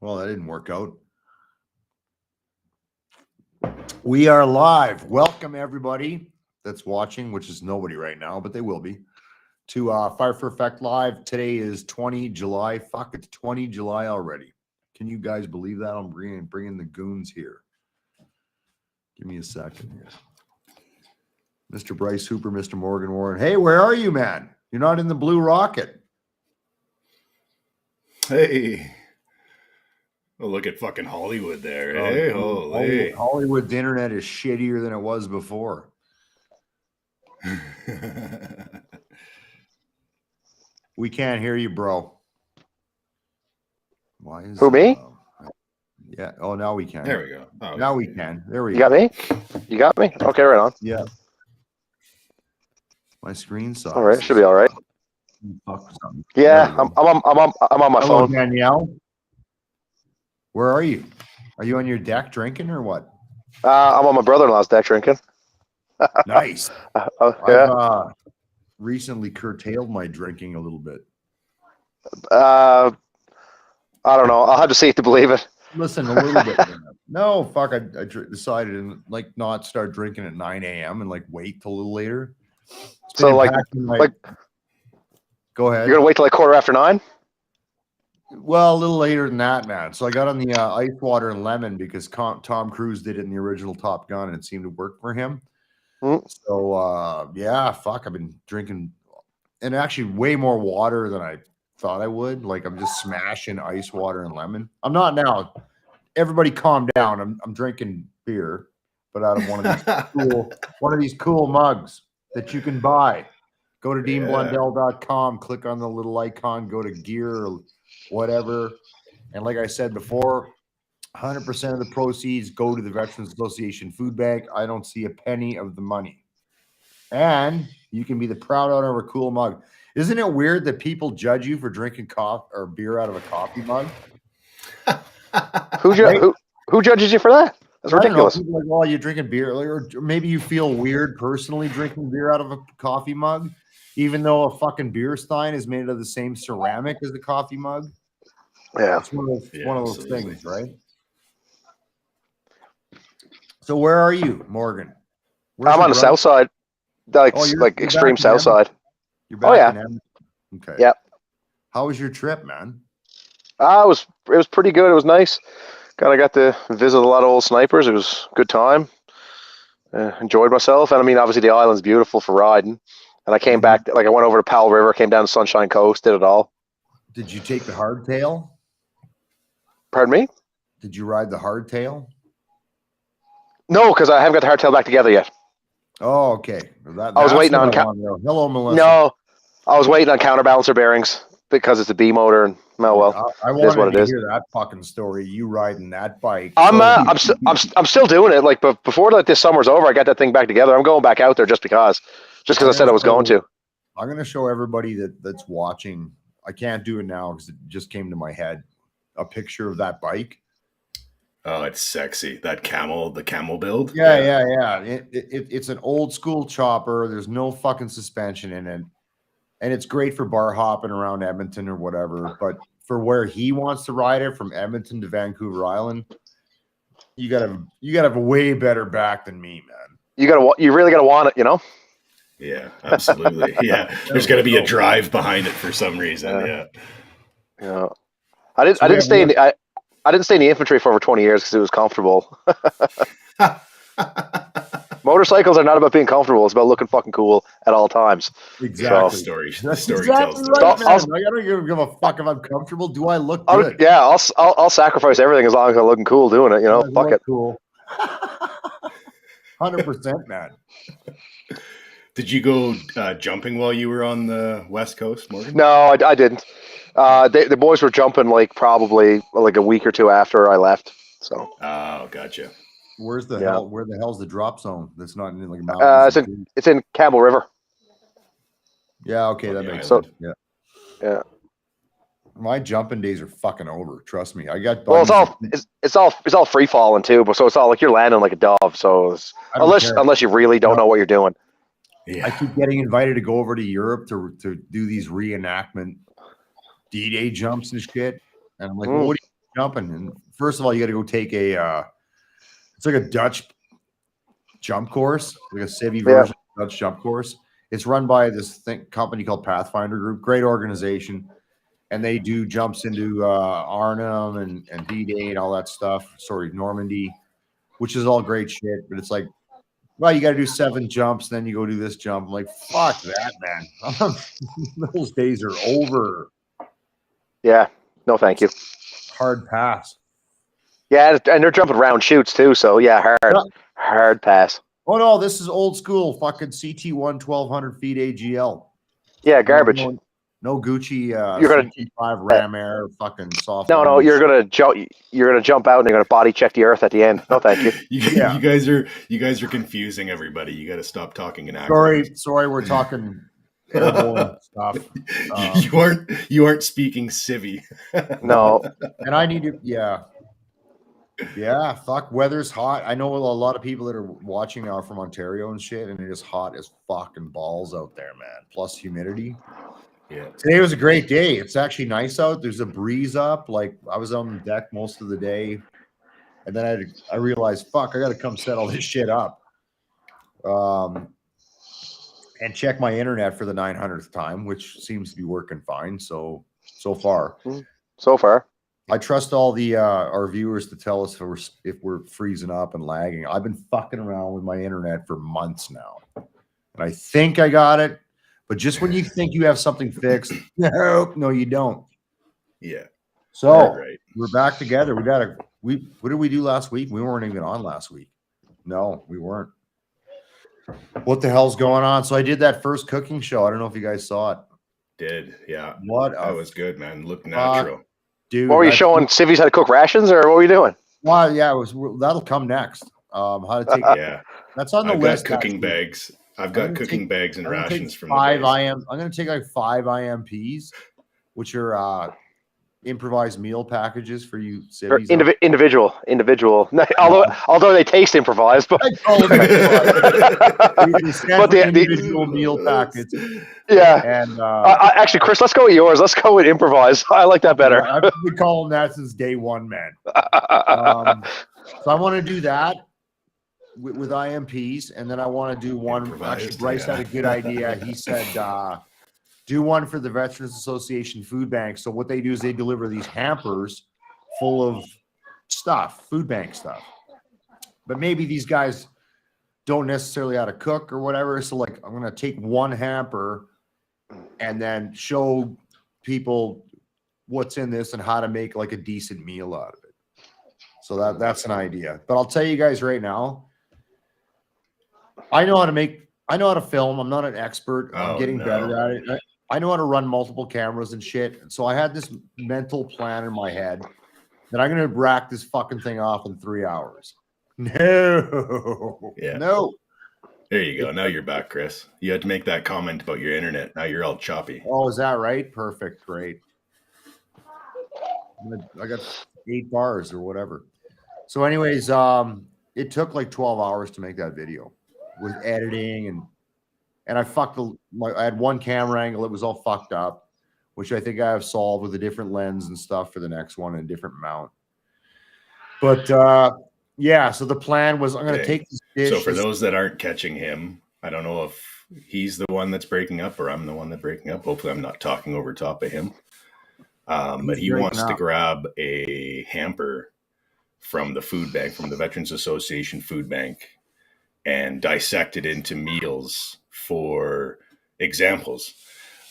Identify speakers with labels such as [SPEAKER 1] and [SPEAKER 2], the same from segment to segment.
[SPEAKER 1] Well, that didn't work out. We are live. Welcome everybody that's watching, which is nobody right now, but they will be, to Fire for Effect Live. Today is 20 July. Fuck, it's 20 July already. Can you guys believe that? I'm bringing the goons here. Give me a second here. Mr. Bryce Hooper, Mr. Morgan Warren. Hey, where are you, man? You're not in the Blue Rocket.
[SPEAKER 2] Hey. Oh, look at fucking Hollywood there. Hey, holy.
[SPEAKER 1] Hollywood's internet is shittier than it was before. We can't hear you, bro. Why is
[SPEAKER 3] Who, me?
[SPEAKER 1] Yeah. Oh, now we can.
[SPEAKER 2] There we go. Oh,
[SPEAKER 1] now we can. There we
[SPEAKER 3] You
[SPEAKER 1] go.
[SPEAKER 3] got me? You got me? Okay, right on.
[SPEAKER 1] Yeah. My screen size.
[SPEAKER 3] All right, should be all right.
[SPEAKER 1] Fuck something.
[SPEAKER 3] Yeah, I'm on my
[SPEAKER 1] Hello,
[SPEAKER 3] phone.
[SPEAKER 1] Danielle. Where are you? Are you on your deck drinking or what?
[SPEAKER 3] I'm on my brother-in-law's deck drinking.
[SPEAKER 1] Nice.
[SPEAKER 3] Yeah.
[SPEAKER 1] I've recently curtailed my drinking a little bit.
[SPEAKER 3] I don't know. I'll have to see it to believe it.
[SPEAKER 1] Listen, a little bit. No, fuck. I decided to not start drinking at 9 a.m. and wait till a little later.
[SPEAKER 3] So
[SPEAKER 1] go ahead.
[SPEAKER 3] You're gonna wait till 9:15?
[SPEAKER 1] Well, a little later than that, man. So I got on the ice water and lemon because Tom Cruise did it in the original Top Gun and it seemed to work for him. So yeah, fuck. I've been drinking and actually way more water than I thought I would. I'm just smashing ice water and lemon. I'm not now. Everybody calm down. I'm drinking beer, but out of one of these cool mugs that you can buy. Go to deanblundell.com, click on the little icon, go to gear or whatever. And like I said before, 100% of the proceeds go to the Veterans Association Food Bank. I don't see a penny of the money. And you can be the proud owner of a cool mug. Isn't it weird that people judge you for drinking coffee or beer out of a coffee mug?
[SPEAKER 3] Who judges you for that? That's ridiculous.
[SPEAKER 1] People are like, well, you're drinking beer, or maybe you feel weird personally drinking beer out of a coffee mug, even though a fucking beer stein is made of the same ceramic as the coffee mug.
[SPEAKER 3] Yeah,
[SPEAKER 1] it's one of those things, right? So where are you, Morgan?
[SPEAKER 3] I'm on the south side, extreme south side.
[SPEAKER 1] You're back in Edmonton. Okay.
[SPEAKER 3] Yeah.
[SPEAKER 1] How was your trip, man?
[SPEAKER 3] It was pretty good. It was nice. Kind of got to visit a lot of old snipers. It was a good time. Enjoyed myself. And I mean, obviously the island's beautiful for riding. And I came back, I went over to Powell River, came down to Sunshine Coast, did it all.
[SPEAKER 1] Did you take the hardtail?
[SPEAKER 3] Pardon me?
[SPEAKER 1] Did you ride the hardtail?
[SPEAKER 3] No, because I haven't got the hardtail back together yet.
[SPEAKER 1] Oh, okay.
[SPEAKER 3] I was waiting on.
[SPEAKER 1] Hello, Melissa.
[SPEAKER 3] No, I was waiting on counterbalancer bearings because it's a B motor, and
[SPEAKER 1] I wanted to hear that fucking story. You riding that bike?
[SPEAKER 3] I'm still doing it. But before this summer's over, I got that thing back together. I'm going back out there just because I said I was going to.
[SPEAKER 1] I'm going to show everybody that's watching. I can't do it now because it just came to my head. A picture of that bike.
[SPEAKER 2] Oh, it's sexy. The camel build.
[SPEAKER 1] Yeah. It's an old school chopper. There's no fucking suspension in it. And it's great for bar hopping around Edmonton or whatever. But for where he wants to ride it, from Edmonton to Vancouver Island, you gotta have a way better back than me, man.
[SPEAKER 3] You really gotta want it, you know?
[SPEAKER 2] Yeah, absolutely. Yeah. There's gotta be a drive behind it for some reason.
[SPEAKER 3] Yeah. I didn't stay in the infantry for over 20 years because it was comfortable. Motorcycles are not about being comfortable. It's about looking fucking cool at all times.
[SPEAKER 2] Exactly.
[SPEAKER 3] So,
[SPEAKER 2] the story tells the
[SPEAKER 1] right, I don't give a fuck if I'm comfortable. Do I look good?
[SPEAKER 3] I'll sacrifice everything as long as I'm looking cool doing it. You know, fuck it.
[SPEAKER 1] Cool. 100%, man.
[SPEAKER 2] Did you go jumping while you were on the West Coast, Morgan?
[SPEAKER 3] No, I didn't. The boys were jumping probably a week or two after I left. So.
[SPEAKER 2] Oh, gotcha.
[SPEAKER 1] Where's the hell? Where the hell's the drop zone? That's not in mountains.
[SPEAKER 3] It's in Campbell River.
[SPEAKER 1] Yeah. Okay, that makes
[SPEAKER 3] sense.
[SPEAKER 1] Yeah.
[SPEAKER 3] Yeah.
[SPEAKER 1] My jumping days are fucking over. Trust me. I got.
[SPEAKER 3] Well, it's all free falling too, but so it's all like you're landing like a dove. So unless you really don't know what you're doing.
[SPEAKER 1] Yeah. I keep getting invited to go over to Europe to do these reenactment D-Day jumps and shit, and I'm like, jumping. And first of all, you got to go take it's like a Dutch jump course, like a civvy version of Dutch jump course. It's run by this company called Pathfinder Group, great organization. And they do jumps into Arnhem and D-Day and all that stuff. Sorry, Normandy, which is all great shit. But it's like, well, you got to do 7 jumps, then you go do this jump. I'm like, fuck that, man. Those days are over.
[SPEAKER 3] Yeah. No, thank you.
[SPEAKER 1] Hard pass.
[SPEAKER 3] Yeah, and they're jumping round shoots too. So yeah, hard pass.
[SPEAKER 1] Oh no, this is old school. Fucking CT1 1200 feet AGL.
[SPEAKER 3] Yeah, garbage.
[SPEAKER 1] No Gucci.
[SPEAKER 3] You're gonna
[SPEAKER 1] CT5 Ram Air. Fucking soft.
[SPEAKER 3] No, you're gonna jump. You're gonna jump out and you're gonna body check the earth at the end. No, thank you.
[SPEAKER 2] You guys are confusing everybody. You got to stop talking in acronyms.
[SPEAKER 1] Sorry, we're talking airborne stuff.
[SPEAKER 2] You aren't speaking civvy.
[SPEAKER 3] No,
[SPEAKER 1] and I need to. Yeah, fuck. Weather's hot. I know a lot of people that are watching are from Ontario and shit, and it is hot as fucking balls out there, man. Plus humidity.
[SPEAKER 2] Yeah.
[SPEAKER 1] Today was a great day. It's actually nice out. There's a breeze up. Like I was on the deck most of the day, and then I realized, fuck, I got to come set all this shit up, and check my internet for the 900th time, which seems to be working fine. So far. I trust all the our viewers to tell us if we're freezing up and lagging. I've been fucking around with my internet for months now, and I think I got it. But just when you think you have something fixed, no, you don't.
[SPEAKER 2] Yeah.
[SPEAKER 1] So we're back together. What did we do last week? We weren't even on last week. No, we weren't. What the hell's going on? So I did that first cooking show. I don't know if you guys saw it.
[SPEAKER 2] Yeah.
[SPEAKER 1] That
[SPEAKER 2] was good, man. Looked natural.
[SPEAKER 3] Dude, what were you showing civvies how to cook rations, or what were you doing?
[SPEAKER 1] Well, yeah, that'll come next. How to take that's on the list.
[SPEAKER 2] Cooking bags. I've got cooking bags and rations from
[SPEAKER 1] 5 I'm going to take like 5 IMPs, which are improvised meal packages for you civvies.
[SPEAKER 3] Individual. Although they taste improvised, but
[SPEAKER 1] but the individual meal packets.
[SPEAKER 3] Yeah. And actually, Chris, let's go with yours. Let's go with improvised. I like that better.
[SPEAKER 1] I've been calling that since day one, man. So I want to do that with IMPs, and then I want to do one. Actually, Bryce had a good idea. He said, do one for the Veterans Association food bank. So what they do is they deliver these hampers full of stuff, food bank stuff. But maybe these guys don't necessarily how to cook or whatever. So like, I'm going to take one hamper and then show people what's in this and how to make like a decent meal out of it. So that's an idea. But I'll tell you guys right now, I know how to film. I'm not an expert. I'm getting better at it. I know how to run multiple cameras and shit. So I had this mental plan in my head that I'm going to rack this fucking thing off in 3 hours. No.
[SPEAKER 2] Yeah.
[SPEAKER 1] No.
[SPEAKER 2] There you go. Now you're back, Chris. You had to make that comment about your internet. Now you're all choppy.
[SPEAKER 1] Oh, is that right? Perfect. Great. I got 8 bars or whatever. So anyways, it took like 12 hours to make that video with editing and I I had one camera angle. It was all fucked up, which I think I have solved with a different lens and stuff for the next one and a different mount. But yeah, so the plan was I'm going to take this dish.
[SPEAKER 2] So for those that aren't catching him, I don't know if he's the one that's breaking up or I'm the one that's breaking up. Hopefully I'm not talking over top of him. But he wants to grab a hamper from the food bank, from the Veterans Association food bank, and dissect it into meals for examples.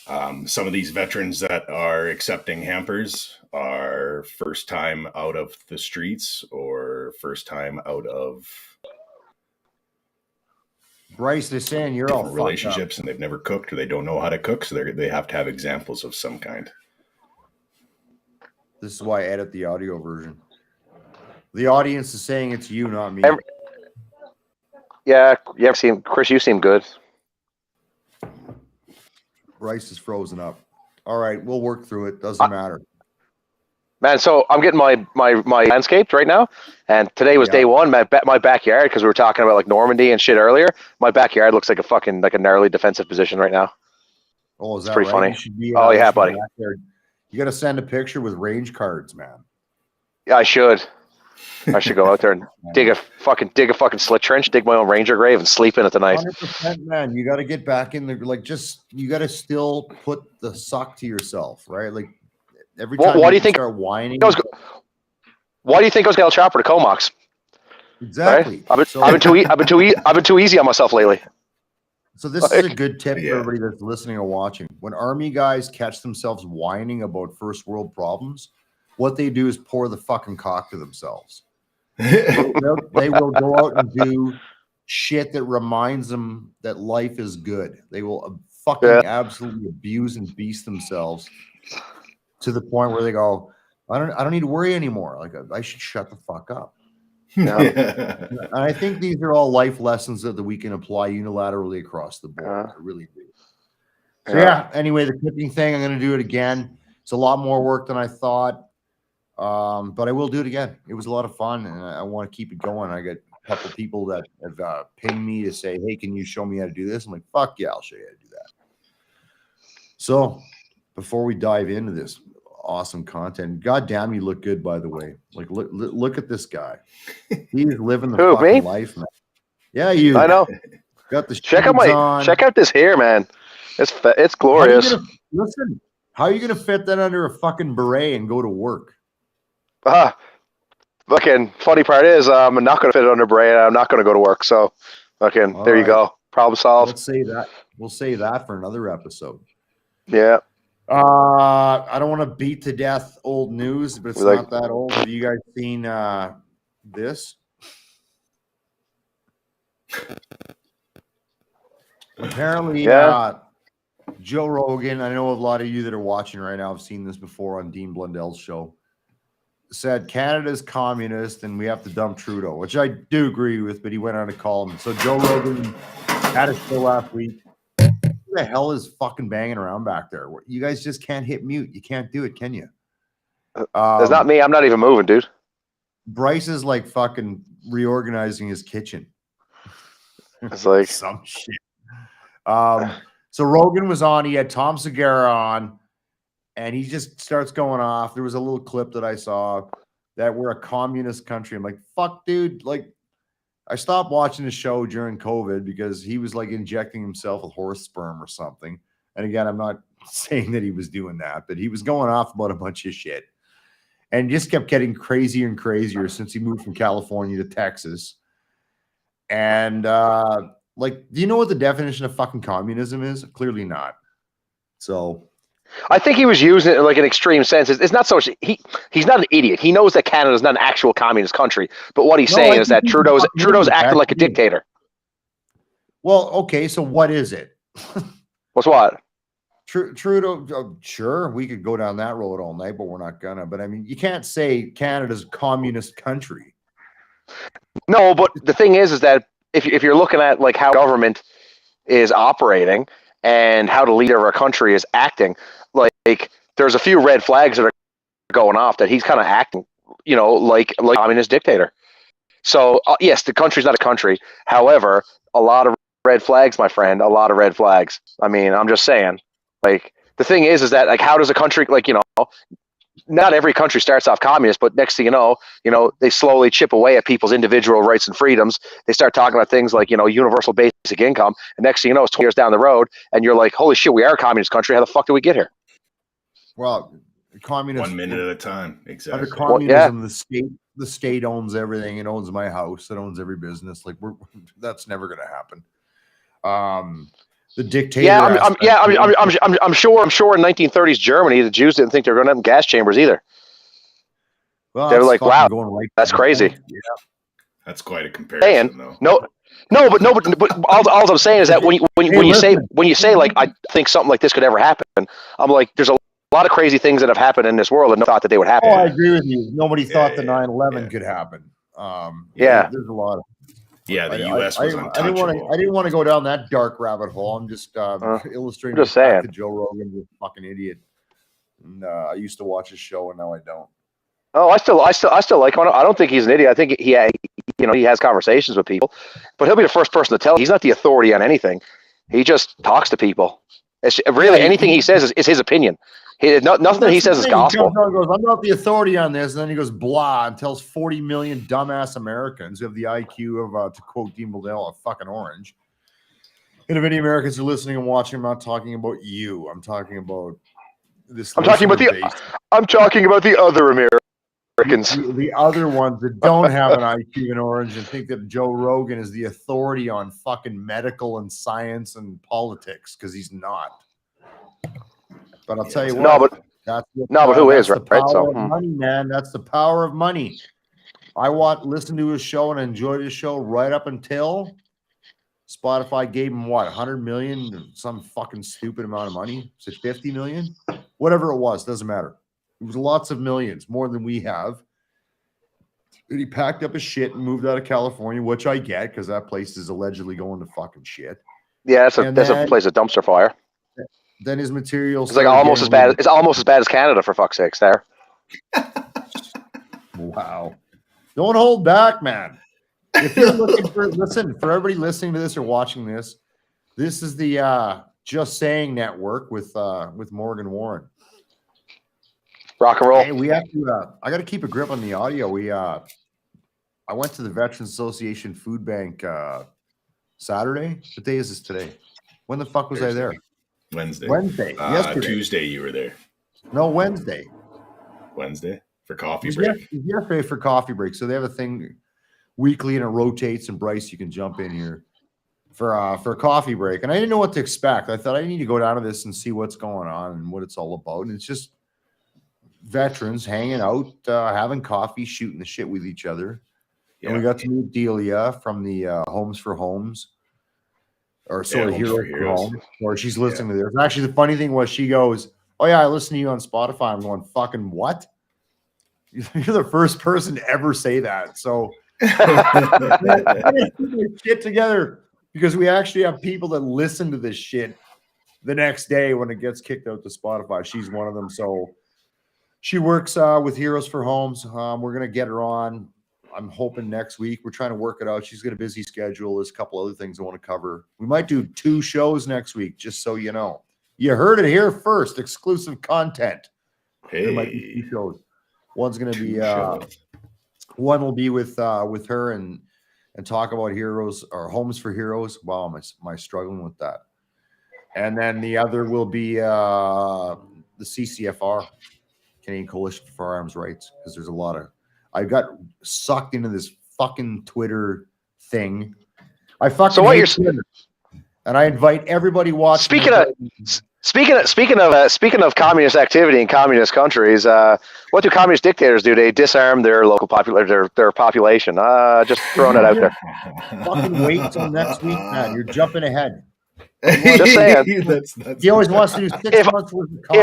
[SPEAKER 2] Some of these veterans that are accepting hampers are first time out of the streets or first time out of
[SPEAKER 1] Bryce is saying you're all
[SPEAKER 2] relationships and they've never cooked or they don't know how to cook. So they have to have examples of some kind.
[SPEAKER 1] This is why I edit the audio version. The audience is saying it's you, not me.
[SPEAKER 3] Yeah, Chris, you seem good.
[SPEAKER 1] Bryce is frozen up. All right, we'll work through it. Doesn't matter.
[SPEAKER 3] Man, so I'm getting my landscaped right now, and today was day one. My backyard, because we were talking about like Normandy and shit earlier. My backyard looks like a gnarly defensive position right now.
[SPEAKER 1] Oh, is that
[SPEAKER 3] pretty
[SPEAKER 1] right?
[SPEAKER 3] funny? Yeah, buddy.
[SPEAKER 1] You got to send a picture with range cards, man.
[SPEAKER 3] I should go out there and dig a fucking slit trench, dig my own ranger grave, and sleep in it tonight.
[SPEAKER 1] 100%, man. You got to get back in there. Like, you got to still put the suck to yourself, right? Like, every time
[SPEAKER 3] why do you
[SPEAKER 1] think
[SPEAKER 3] think
[SPEAKER 1] start whining.
[SPEAKER 3] Why do you think I was going to chopper to Comox?
[SPEAKER 1] Exactly.
[SPEAKER 3] Right? I've been too easy on myself lately.
[SPEAKER 1] So this is a good tip for everybody that's listening or watching. When army guys catch themselves whining about first world problems, what they do is pour the fucking cock to themselves. They will go out and do shit that reminds them that life is good. They will fucking absolutely abuse and beast themselves to the point where they go, I don't need to worry anymore. Like, I should shut the fuck up. And I think these are all life lessons that we can apply unilaterally across the board. I really do. So anyway, the tipping thing, I'm going to do it again. It's a lot more work than I thought. But I will do it again. It was a lot of fun, and I want to keep it going. I got a couple of people that have pinged me to say, hey, can you show me how to do this? I'm like, fuck yeah, I'll show you how to do that. So before we dive into this awesome content, god damn, you look good, by the way. Like, look at this guy. He's living the fucking life, man. Yeah, you.
[SPEAKER 3] I know.
[SPEAKER 1] Got the
[SPEAKER 3] check out this hair, man. It's glorious.
[SPEAKER 1] Listen, how are you gonna fit that under a fucking beret and go to work?
[SPEAKER 3] Fucking funny part is I'm not gonna fit it under beret. I'm not gonna go to work. So fucking there you go. Problem solved.
[SPEAKER 1] Let's say that. We'll say that for another episode.
[SPEAKER 3] Yeah.
[SPEAKER 1] I don't want to beat to death old news, but it's not that old. Have you guys seen this? Apparently, Joe Rogan, I know a lot of you that are watching right now have seen this before on Dean Blundell's show, said Canada's communist and we have to dump Trudeau, which I do agree with, but he went on to call him. So Joe Rogan had a show last week. Who the hell is fucking banging around back there? You guys just can't hit mute. You can't do it, can you?
[SPEAKER 3] It's not me. I'm not even moving, dude.
[SPEAKER 1] Bryce is like fucking reorganizing his kitchen.
[SPEAKER 3] It's like
[SPEAKER 1] some shit. So Rogan was on. He had Tom Segura on, and he just starts going off. There was a little clip that I saw that we're a communist country. I'm like, fuck, dude. Like, I stopped watching the show during COVID because he was like injecting himself with horse sperm or something. And again, I'm not saying that he was doing that, but he was going off about a bunch of shit and just kept getting crazier and crazier since he moved from California to Texas. And like, do you know what the definition of fucking communism is? Clearly not. So
[SPEAKER 3] I think he was using it in like an extreme sense. It's not so much he's not an idiot. He knows that Canada's not an actual communist country. But what he's saying is that Trudeau's acting like a dictator.
[SPEAKER 1] Well, okay, so what is it?
[SPEAKER 3] What's what?
[SPEAKER 1] Trudeau, sure, we could go down that road all night, but we're not gonna. But I mean, you can't say Canada's a communist country.
[SPEAKER 3] No, but the thing is that if you're looking at like how government is operating and how the leader of our country is acting, like there's a few red flags that are going off that he's kind of acting, like a communist dictator. So yes, the country's not a country. However, a lot of red flags, my friend, a lot of red flags. I mean, I'm just saying, like the thing is that like how does a country, like, not every country starts off communist, but next thing you know, they slowly chip away at people's individual rights and freedoms. They start talking about things like, universal basic income. And next thing you know, it's 20 years down the road and you're like, holy shit, we are a communist country. How the fuck did we get here?
[SPEAKER 1] Well, communist
[SPEAKER 2] 1 minute at a time. Exactly.
[SPEAKER 1] Under communism, the state owns everything. It owns my house. It owns every business. Like that's never going to happen. The dictator.
[SPEAKER 3] I'm sure in 1930s Germany, the Jews didn't think they were going to have gas chambers either.
[SPEAKER 1] Well,
[SPEAKER 3] they were like, wow, that's crazy.
[SPEAKER 2] Yeah. That's quite a comparison, though.
[SPEAKER 3] But all I'm saying is that when you say like I think something like this could ever happen, I'm like, there's a lot of crazy things that have happened in this world and no thought that they would happen.
[SPEAKER 1] Oh, I agree with you. Nobody thought the 9/11 could happen. There's a lot of.
[SPEAKER 2] Yeah, the U.S. was untouchable.
[SPEAKER 1] I didn't want to go down that dark rabbit hole. I'm just illustrating.
[SPEAKER 3] I'm just saying.
[SPEAKER 1] Joe Rogan's a fucking idiot. And I used to watch his show, and now I don't.
[SPEAKER 3] Oh, I still like him. I don't think he's an idiot. I think he has conversations with people, but he'll be the first person to tell. He's not the authority on anything. He just talks to people. It's really anything he says is his opinion. Nothing that he says is gospel.
[SPEAKER 1] He goes, I'm not the authority on this. And then he goes, blah, and tells 40 million dumbass Americans who have the IQ of, to quote Dean Bledel, a fucking orange. And if any Americans are listening and watching, I'm not talking about you. I'm talking about this.
[SPEAKER 3] I'm talking about the other Americans.
[SPEAKER 1] The other ones that don't have an IQ in orange and think that Joe Rogan is the authority on fucking medical and science and politics, because he's not. But I'll tell you what.
[SPEAKER 3] But who is, right?
[SPEAKER 1] So money, man. That's the power of money. I listened to his show and enjoyed his show right up until Spotify gave him what, 100 million, some fucking stupid amount of money. Is it 50 million? Whatever it was, doesn't matter. It was lots of millions, more than we have. And he packed up his shit and moved out of California, which I get, because that place is allegedly going to fucking shit.
[SPEAKER 3] Yeah, that's a place of dumpster fire.
[SPEAKER 1] Then his material.
[SPEAKER 3] It's like almost as bad. It's almost as bad as Canada, for fuck's sakes. There.
[SPEAKER 1] Wow! Don't hold back, man. If you're looking for everybody listening to this or watching this, this is the Just Saying Network with Morgan Warren.
[SPEAKER 3] Rock and roll.
[SPEAKER 1] Hey, we have to. I got to keep a grip on the audio. I went to the Veterans Association Food Bank Saturday. What day is this today? When the fuck was
[SPEAKER 2] Thursday.
[SPEAKER 1] I there?
[SPEAKER 2] Wednesday.
[SPEAKER 1] Yesterday.
[SPEAKER 2] Tuesday you were there.
[SPEAKER 1] No, Wednesday.
[SPEAKER 2] Wednesday for coffee break.
[SPEAKER 1] Yesterday for coffee break. So they have a thing weekly and it rotates. And Bryce, you can jump in here for a coffee break. And I didn't know what to expect. I thought I need to go down to this and see what's going on and what it's all about. And it's just veterans hanging out, having coffee, shooting the shit with each other. Yeah. And we got to meet Delia from the Homes for Homes. Or sorry, Heroes for Home. Or she's listening to this. Actually, the funny thing was she goes, "Oh yeah, I listen to you on Spotify." I'm going, "Fucking what?" You're the first person to ever say that. So shit together, because we actually have people that listen to this shit the next day when it gets kicked out to Spotify. She's one of them. So she works with Heroes for Homes. We're gonna get her on. I'm hoping next week. We're trying to work it out. She's got a busy schedule. There's a couple other things I want to cover. We might do 2 shows next week, just so you know. You heard it here first. Exclusive content.
[SPEAKER 2] Hey.
[SPEAKER 1] There might be 2 shows. One's going to be one will be with her and talk about heroes or Homes for Heroes. Wow, am I struggling with that? And then the other will be the CCFR, Canadian Coalition for Firearms Rights, because there's a lot of. I got sucked into this fucking Twitter thing. I fucking hate Twitter. And I invite everybody watching.
[SPEAKER 3] Speaking of communist activity in communist countries, what do communist dictators do? They disarm their local their population. Just throwing it out there.
[SPEAKER 1] Fucking wait till next week, man. You're jumping ahead.
[SPEAKER 3] Just saying.
[SPEAKER 1] He always wants to do 6 months worth of content.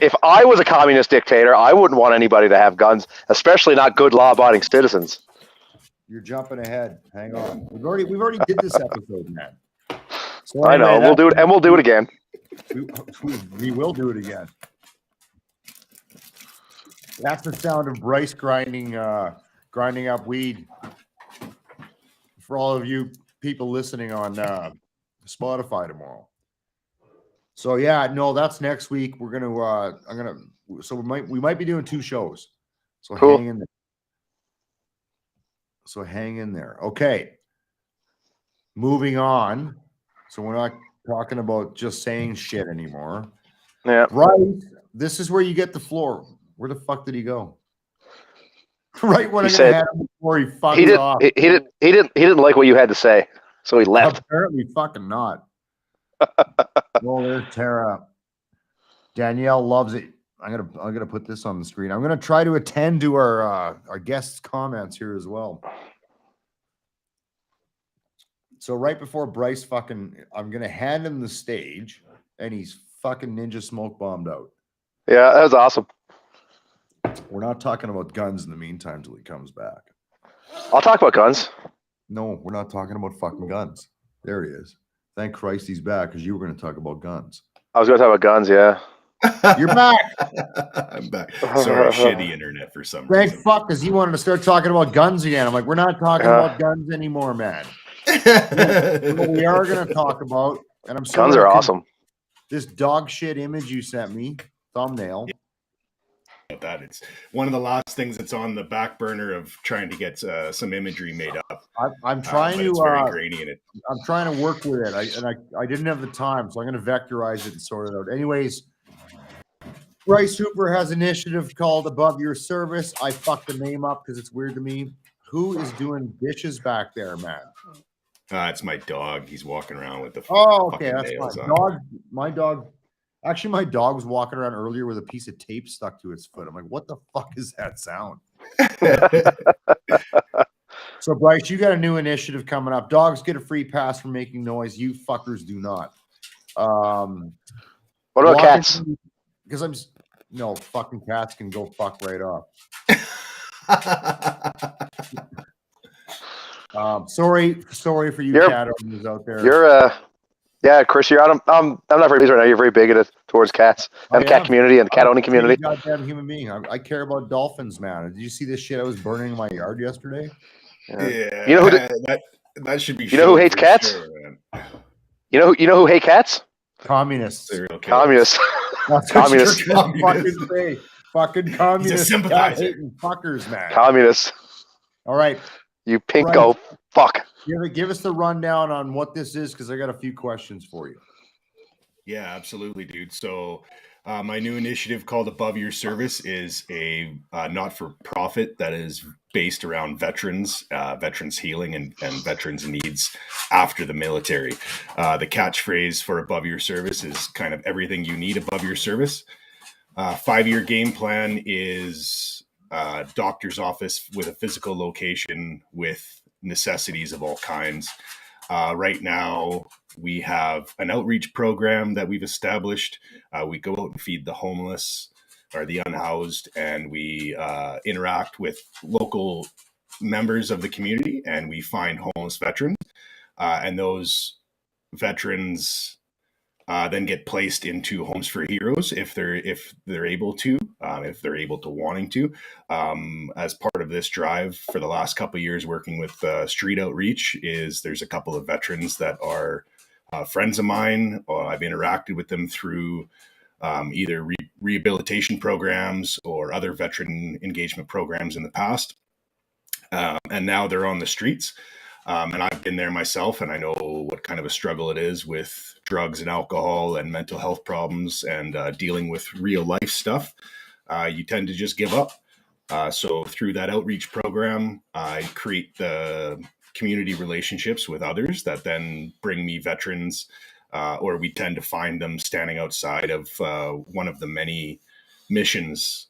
[SPEAKER 3] If I was a communist dictator, I wouldn't want anybody to have guns, especially not good law-abiding citizens.
[SPEAKER 1] You're jumping ahead. Hang on. We've already did this episode, man. So
[SPEAKER 3] I know. We'll do it, and we'll do it again.
[SPEAKER 1] We will do it again. That's the sound of Bryce grinding up weed. For all of you people listening on Spotify tomorrow. So yeah, no, that's next week. We're gonna so we might be doing 2 shows. So cool. Hang in there. Okay. Moving on. So we're not talking about just saying shit anymore.
[SPEAKER 3] Yeah.
[SPEAKER 1] Right. This is where you get the floor. Where the fuck did he go? Right when I had him before he fucked off.
[SPEAKER 3] He didn't like what you had to say, so he left.
[SPEAKER 1] Apparently fucking not. Well, there's Tara. Danielle loves it. I'm gonna put this on the screen. I'm gonna try to attend to our guests' comments here as well. So right before Bryce I'm gonna hand him the stage, and he's fucking ninja smoke bombed out.
[SPEAKER 3] Yeah, that was awesome.
[SPEAKER 1] We're not talking about guns in the meantime till he comes back.
[SPEAKER 3] I'll talk about guns.
[SPEAKER 1] No, we're not talking about fucking guns. There he is. Thank Christ he's back, because you were going to talk about guns.
[SPEAKER 3] I was going to talk about guns, yeah.
[SPEAKER 1] You're back.
[SPEAKER 2] I'm back. Sorry, shitty internet for some reason.
[SPEAKER 1] Thank fuck, because he wanted to start talking about guns again. I'm like, we're not talking about guns anymore, man. What we are going to talk about, and I'm sorry.
[SPEAKER 3] Guns are awesome.
[SPEAKER 1] This dog shit image you sent me, thumbnail.
[SPEAKER 2] That it's one of the last things that's on the back burner of trying to get some imagery made up.
[SPEAKER 1] I'm trying to.
[SPEAKER 2] It's very grainy in it.
[SPEAKER 1] I'm trying to work with it. I didn't have the time, so I'm going to vectorize it and sort it out. Anyways, Bryce Hooper has an initiative called Above Your Service. I fucked the name up because it's weird to me. Who is doing dishes back there, man?
[SPEAKER 2] It's my dog. He's walking around with the
[SPEAKER 1] okay,
[SPEAKER 2] fucking
[SPEAKER 1] that's
[SPEAKER 2] nails
[SPEAKER 1] fine.
[SPEAKER 2] on.
[SPEAKER 1] My dog. Actually, my dog was walking around earlier with a piece of tape stuck to its foot. I'm like, what the fuck is that sound? So, Bryce, you got a new initiative coming up. Dogs get a free pass for making noise. You fuckers do not.
[SPEAKER 3] What about cats?
[SPEAKER 1] Because no, fucking cats can go fuck right off. Sorry for you cat owners out there.
[SPEAKER 3] You're yeah, Chris, you're out. I'm not very busy right now. You're very bigoted towards cats and the cat community and the cat owning community.
[SPEAKER 1] Goddamn human being. I care about dolphins, man. Did you see this shit I was burning in my yard yesterday?
[SPEAKER 2] Yeah.
[SPEAKER 3] You know who
[SPEAKER 2] that should be.
[SPEAKER 3] You know who hates cats?
[SPEAKER 2] Sure,
[SPEAKER 3] you know who hate cats?
[SPEAKER 1] Communists.
[SPEAKER 3] Communists.
[SPEAKER 1] Communists. Fucking communists.
[SPEAKER 2] Sympathizer.
[SPEAKER 1] Fuckers, man.
[SPEAKER 3] Communists.
[SPEAKER 1] All right.
[SPEAKER 3] You pinko fuck.
[SPEAKER 1] Give us the rundown on what this is, because I got a few questions for you.
[SPEAKER 2] Yeah, absolutely, dude. So my new initiative called Above Your Service is a not-for-profit that is based around veterans healing and veterans needs after the military. The catchphrase for Above Your Service is kind of everything you need above your service. 5-year game plan is doctor's office with a physical location with necessities of all kinds. Right now, we have an outreach program that we've established. We go out and feed the homeless or the unhoused, and we interact with local members of the community, and we find homeless veterans. And those veterans then get placed into homes for heroes if they're able to wanting to. As part of this drive for the last couple of years, working with street outreach, there's a couple of veterans that are friends of mine. I've interacted with them through either rehabilitation programs or other veteran engagement programs in the past, and now they're on the streets. And I've been there myself, and I know what kind of a struggle it is with drugs and alcohol and mental health problems and dealing with real life stuff. You tend to just give up. So through that outreach program, I create the community relationships with others that then bring me veterans, or we tend to find them standing outside of one of the many missions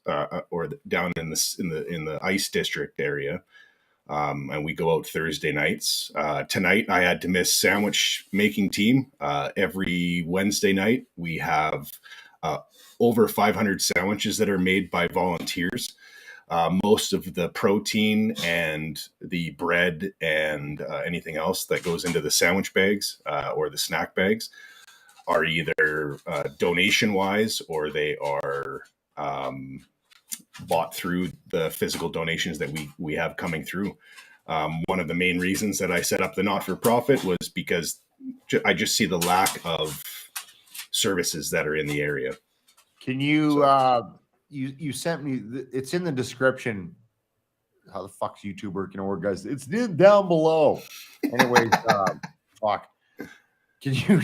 [SPEAKER 2] or down in the ICE district area. And we go out Thursday nights. Tonight, I had to miss sandwich making team. Every Wednesday night, we have over 500 sandwiches that are made by volunteers. Most of the protein and the bread and anything else that goes into the sandwich bags or the snack bags are either donation-wise or they are bought through the physical donations that we have coming through. One of the main reasons that I set up the not-for-profit was because I just see the lack of services that are in the area.
[SPEAKER 1] Can you, you sent me, it's in the description. How the fuck's YouTube working over, guys? It's down below. Anyways, fuck. Can you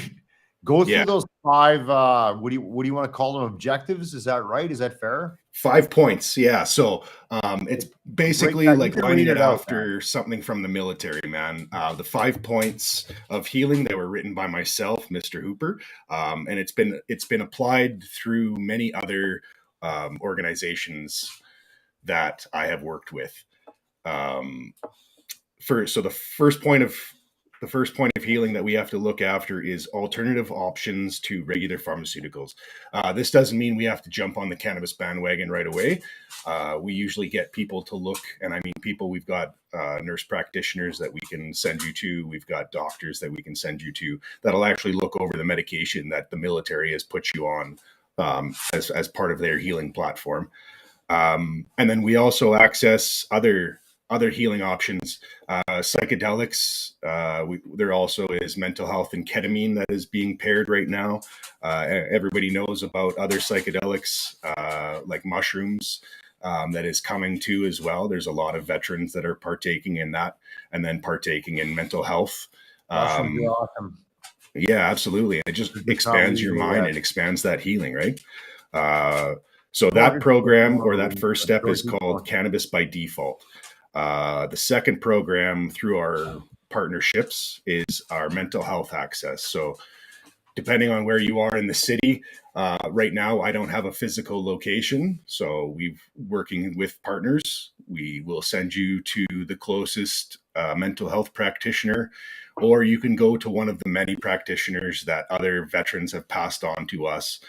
[SPEAKER 1] go through those 5, what do you want to call them, objectives? Is that right? Is that fair?
[SPEAKER 2] 5 points, yeah. So it's basically like lining it after something from the military, man. The 5 points of healing that were written by myself, Mr. Hooper, and it's been applied through many other organizations that I have worked with. So the first point of healing that we have to look after is alternative options to regular pharmaceuticals. This doesn't mean we have to jump on the cannabis bandwagon right away. We usually get people to look, and I mean people, we've got nurse practitioners that we can send you to. We've got doctors that we can send you to that'll actually look over the medication that the military has put you on as part of their healing platform. And then we also access other other healing options, psychedelics. There also is mental health and ketamine that is being paired right now. Everybody knows about other psychedelics like mushrooms. That is coming too as well. There's a lot of veterans that are partaking in that, and then partaking in mental health.
[SPEAKER 1] Mushrooms are awesome.
[SPEAKER 2] Yeah, absolutely. It just expands your mind and expands that healing, right? So that program, or that first step, is called Cannabis by Default. The second program through our partnerships is our mental health access. So depending on where you are in the city, right now I don't have a physical location, so we're working with partners. We will send you to the closest mental health practitioner, or you can go to one of the many practitioners that other veterans have passed on to us,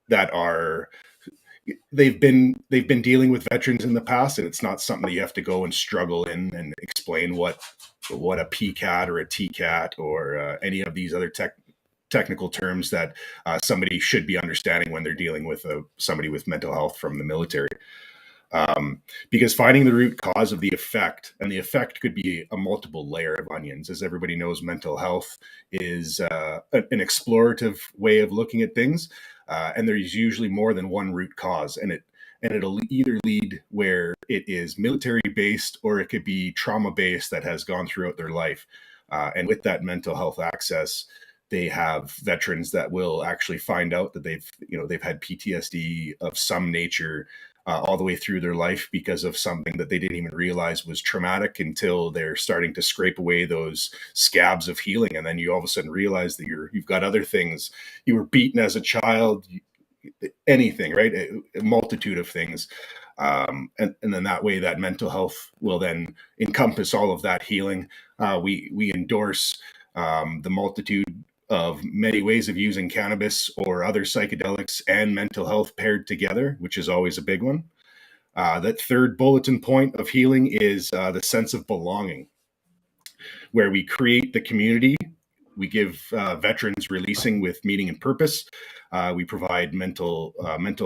[SPEAKER 2] that are they've been dealing with veterans in the past, and it's not something that you have to go and struggle in and explain what a PCAT or a TCAT or any of these other technical terms that somebody should be understanding when they're dealing with somebody with mental health from the military. Because finding the root cause of the effect, and the effect could be a multiple layer of onions. As everybody knows, mental health is an explorative way of looking at things, and there's usually more than one root cause, and it'll either lead where it is military based, or it could be trauma based that has gone throughout their life. And with that mental health access, they have veterans that will actually find out that they've had PTSD of some nature all the way through their life because of something that they didn't even realize was traumatic until they're starting to scrape away those scabs of healing. And then you all of a sudden realize that you've got other things. You were beaten as a child, anything, right? A multitude of things. And then that way, that mental health will then encompass all of that healing. We endorse the multitude of many ways of using cannabis or other psychedelics and mental health paired together, which is always a big one. That third bulletin point of healing is the sense of belonging, where we create the community. We give veterans releasing with meaning and purpose. We provide mental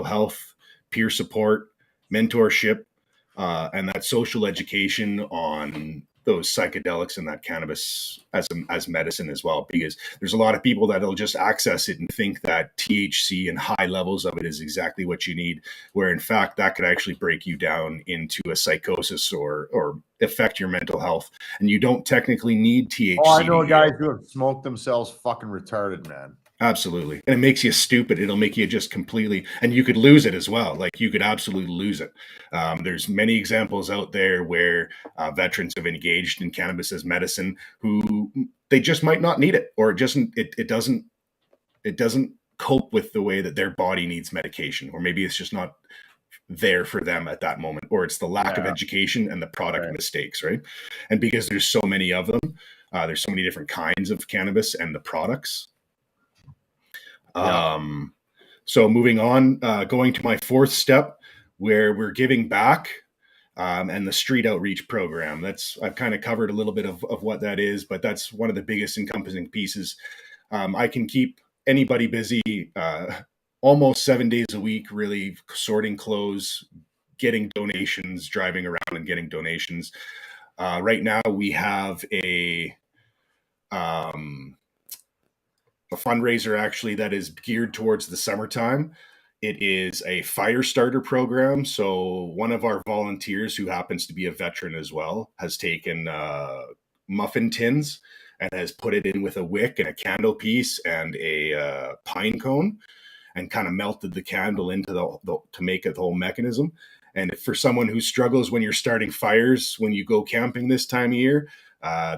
[SPEAKER 2] health, peer support, mentorship, and that social education on those psychedelics and that cannabis as medicine as well, because there's a lot of people that'll just access it and think that THC and high levels of it is exactly what you need, where in fact that could actually break you down into a psychosis or affect your mental health. And you don't technically need THC.
[SPEAKER 1] Oh, I know guys who have smoked themselves fucking retarded, man.
[SPEAKER 2] Absolutely. And it makes you stupid. It'll make you just completely, and you could lose it as well. Like you could absolutely lose it. There's many examples out there where veterans have engaged in cannabis as medicine who they just might not need it, or it doesn't cope with the way that their body needs medication, or maybe it's just not there for them at that moment, or it's the lack of education and the product mistakes, right? And because there's so many of them, there's so many different kinds of cannabis and the products. So moving on, going to my fourth step, where we're giving back, and the street outreach program. I've kind of covered a little bit of what that is, but that's one of the biggest encompassing pieces. I can keep anybody busy almost 7 days a week, really sorting clothes, getting donations, driving around and getting donations. Right now we have a fundraiser actually that is geared towards the summertime. It is a fire starter program. So one of our volunteers, who happens to be a veteran as well, has taken muffin tins and has put it in with a wick and a candle piece and a pine cone, and kind of melted the candle into to make it the whole mechanism. And for someone who struggles when you're starting fires, when you go camping this time of year,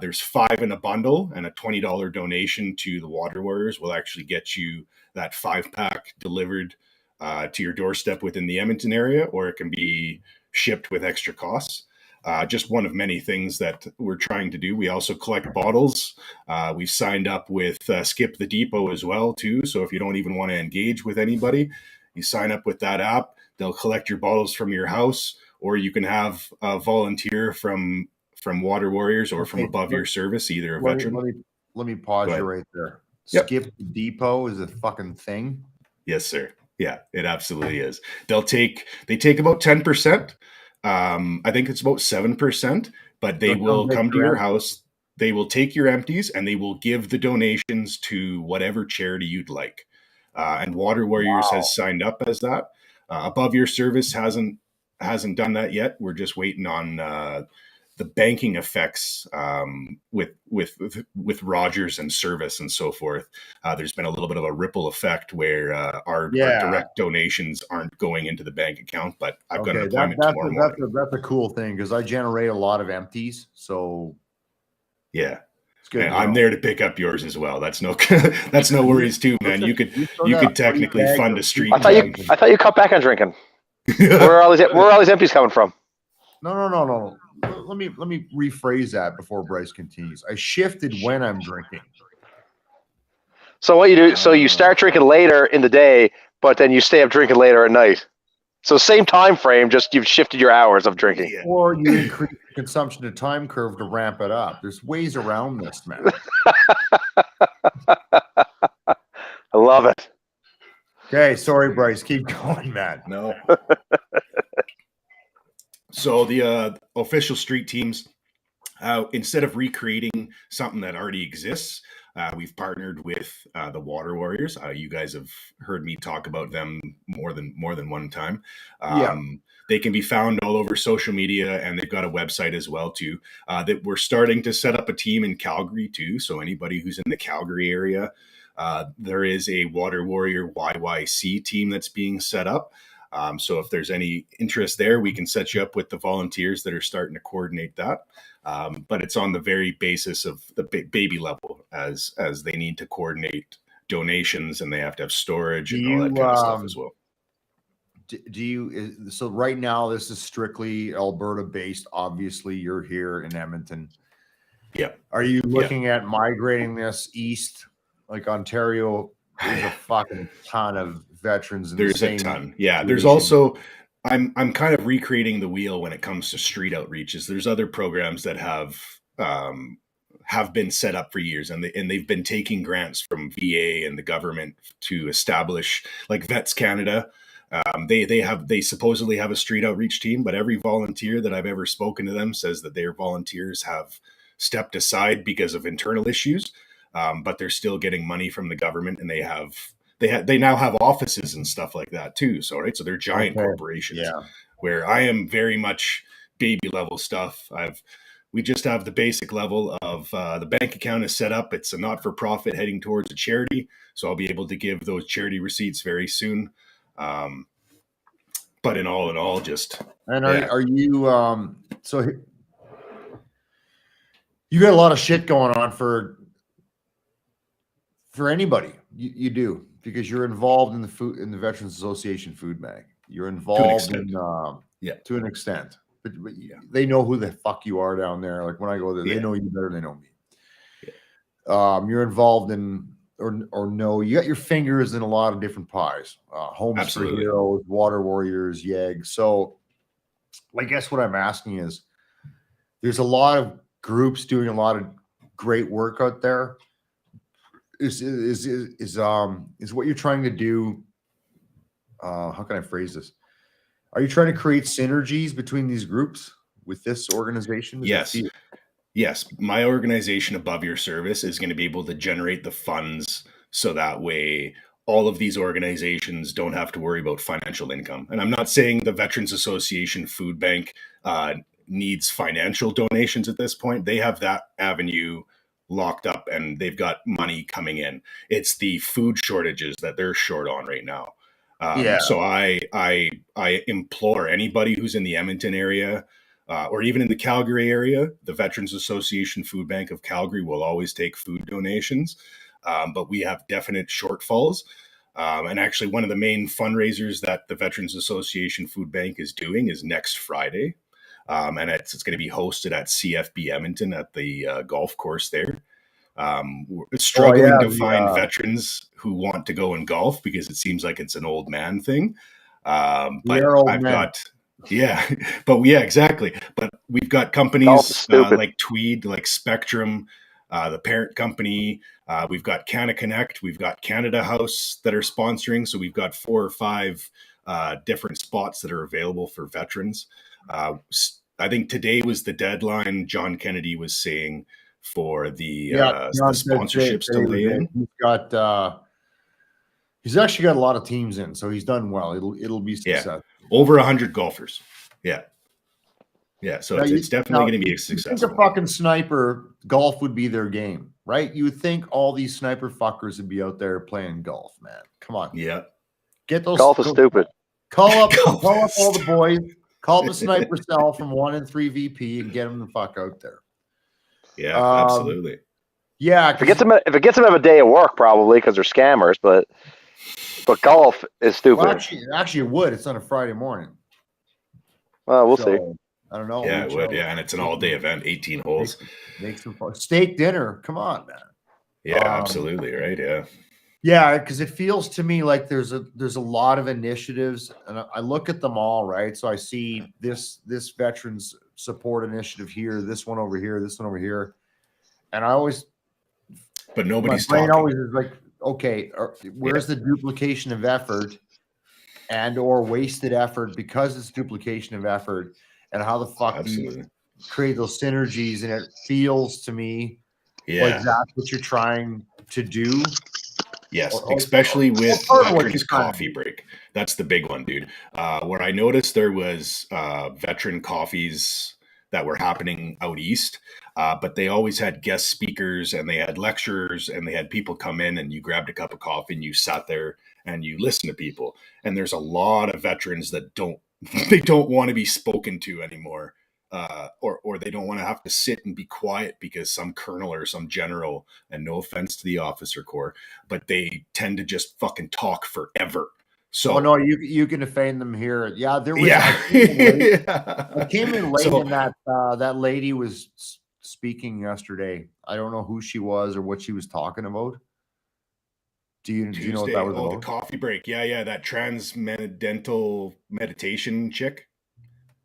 [SPEAKER 2] there's 5 in a bundle, and a $20 donation to the Water Warriors will actually get you that 5-pack delivered to your doorstep within the Edmonton area, or it can be shipped with extra costs. Just one of many things that we're trying to do. We also collect bottles. We've signed up with Skip the Depot as well too. So if you don't even want to engage with anybody, you sign up with that app. They'll collect your bottles from your house, or you can have a volunteer from Water Warriors or from above your service, either a veteran.
[SPEAKER 1] Let me pause you right there.
[SPEAKER 2] Yep.
[SPEAKER 1] Skip the Depot is a fucking thing.
[SPEAKER 2] Yes, sir. Yeah, it absolutely is. They take about 10%. I think it's about 7%, but they
[SPEAKER 1] So
[SPEAKER 2] will
[SPEAKER 1] don't take
[SPEAKER 2] come to
[SPEAKER 1] your
[SPEAKER 2] your
[SPEAKER 1] empty.
[SPEAKER 2] house. They will take your empties and they will give the donations to whatever charity you'd like. And Water Warriors has
[SPEAKER 1] Wow.
[SPEAKER 2] signed up as that. Above Your Service hasn't done that yet. We're just waiting on the banking effects with Rogers and Service and so forth. There's been a little bit of a ripple effect where our
[SPEAKER 1] Yeah.
[SPEAKER 2] direct donations aren't going into the bank account. But I've got an
[SPEAKER 1] Okay.
[SPEAKER 2] appointment tomorrow morning.
[SPEAKER 1] That's a cool thing because I generate a lot of empties. So
[SPEAKER 2] Yeah.
[SPEAKER 1] it's good
[SPEAKER 2] And
[SPEAKER 1] to
[SPEAKER 2] I'm
[SPEAKER 1] know.
[SPEAKER 2] there to pick up yours as well. That's no that's no worries too, man. You could technically fund a street.
[SPEAKER 3] I thought you cut back on drinking. Where are all these empties coming from?
[SPEAKER 1] No. Let me rephrase that before Bryce continues. I shifted when I'm drinking.
[SPEAKER 3] So what you do? So you start drinking later in the day, but then you stay up drinking later at night. So same time frame, just you've shifted your hours of drinking.
[SPEAKER 2] Yeah.
[SPEAKER 1] Or you increase the consumption of time curve to ramp it up. There's ways around this, man.
[SPEAKER 3] I love it.
[SPEAKER 1] Okay, sorry, Bryce. Keep going, man.
[SPEAKER 2] No. So the official street teams, instead of recreating something that already exists, we've partnered with the Water Warriors. You guys have heard me talk about them more than one time. They can be found all over social media, and they've got a website as well too. That we're starting to set up a team in Calgary too. So anybody who's in the Calgary area, there is a Water Warrior YYC team that's being set up. So if there's any interest there, we can set you up with the volunteers that are starting to coordinate that. But it's on the very basis of the baby level, as they need to coordinate donations and they have to have storage and all that kind of stuff as well.
[SPEAKER 1] Do you? So right now, this is strictly Alberta based. Obviously, you're here in Edmonton.
[SPEAKER 2] Yeah.
[SPEAKER 1] Are you looking at migrating this east, like Ontario? There's a fucking ton of veterans.
[SPEAKER 2] There's a ton. Yeah. There's also, I'm kind of recreating the wheel when it comes to street outreaches. There's other programs that have been set up for years, and they've been taking grants from VA and the government to establish, like Vets Canada. They supposedly have a street outreach team, but every volunteer that I've ever spoken to them says that their volunteers have stepped aside because of internal issues. But they're still getting money from the government, and they now have offices and stuff like that too. So so they're giant corporations.
[SPEAKER 1] Yeah.
[SPEAKER 2] Where I am very much baby level stuff. We just have the basic level of the bank account is set up. It's a not for profit heading towards a charity, so I'll be able to give those charity receipts very soon. But in all, just
[SPEAKER 1] are you so you got a lot of shit going on for anybody. You do, because you're involved in the Veterans Association food bank. You're involved in to an extent, but they know who the fuck you are down there. Like when I go there, they know you better than they know me. You're involved in you got your fingers in a lot of different pies. Homes for Heroes, Water Warriors, YEG. So I guess what I'm asking is, there's a lot of groups doing a lot of great work out there. Is what you're trying to do? How can I phrase this? Are you trying to create synergies between these groups with this organization?
[SPEAKER 2] Yes. My organization, Above Your Service, is going to be able to generate the funds so that way all of these organizations don't have to worry about financial income. And I'm not saying the Veterans Association Food Bank needs financial donations at this point. They have that avenue locked up and they've got money coming in. It's the food shortages that they're short on right now. So I implore anybody who's in the Edmonton area or even in the Calgary area, the Veterans Association Food Bank of Calgary will always take food donations, but we have definite shortfalls. And actually, one of the main fundraisers that the Veterans Association Food Bank is doing is next Friday. And it's going to be hosted at CFB Edmonton at the golf course there. We're struggling to find veterans who want to go and golf because it seems like it's an old man thing. But I've got, exactly. But we've got companies like Tweed, like Spectrum, the parent company. We've got Canada Connect. We've got Canada House that are sponsoring. So we've got 4 or 5 different spots that are available for veterans. I think today was the deadline. John Kennedy was saying for the sponsorships to lay in.
[SPEAKER 1] He's actually got a lot of teams in, so he's done well. It'll be successful.
[SPEAKER 2] Over 100 golfers. So it's definitely going to be successful.
[SPEAKER 1] Think a fucking sniper, golf would be their game, right? You would think all these sniper fuckers would be out there playing golf, man. Come on.
[SPEAKER 2] Yeah.
[SPEAKER 3] Get those. Golf is stupid.
[SPEAKER 1] Call up all the boys. Call the sniper cell from 1 and 3 VP and get them the fuck out there.
[SPEAKER 2] Yeah, absolutely.
[SPEAKER 1] Yeah.
[SPEAKER 3] If it gets them have a day of work, probably because they're scammers, but golf is stupid.
[SPEAKER 1] Well, actually, it would. It's on a Friday morning.
[SPEAKER 3] Well, we'll see.
[SPEAKER 1] I don't know.
[SPEAKER 2] Yeah, it would. Yeah, and it's an all-day event, 18 holes.
[SPEAKER 1] Make some fun. Steak dinner. Come on, man.
[SPEAKER 2] Yeah, absolutely. Right. Yeah.
[SPEAKER 1] Yeah, because it feels to me like there's a lot of initiatives, and I look at them all, right? So I see this veterans support initiative here, this one over here, this one over here, and I always.
[SPEAKER 2] But nobody's
[SPEAKER 1] my brain
[SPEAKER 2] talking.
[SPEAKER 1] always is like, okay, where's the duplication of effort and or wasted effort because it's duplication of effort, and how the fuck do you create those synergies? And it feels to me like that's what you're trying to do.
[SPEAKER 2] Yes, especially with Veterans Coffee Break. That's the big one, dude. Where I noticed there was veteran coffees that were happening out east, but they always had guest speakers and they had lecturers and they had people come in and you grabbed a cup of coffee and you sat there and you listen to people. And there's a lot of veterans that don't want to be spoken to anymore. Or they don't want to have to sit and be quiet because some colonel or some general, and no offense to the officer corps, but they tend to just fucking talk forever. So
[SPEAKER 1] no, you can defame them here. Yeah, there was. I came in late, and that lady was speaking yesterday. I don't know who she was or what she was talking about. Do you know what that was about?
[SPEAKER 2] The coffee break. Yeah, that transcendental meditation chick.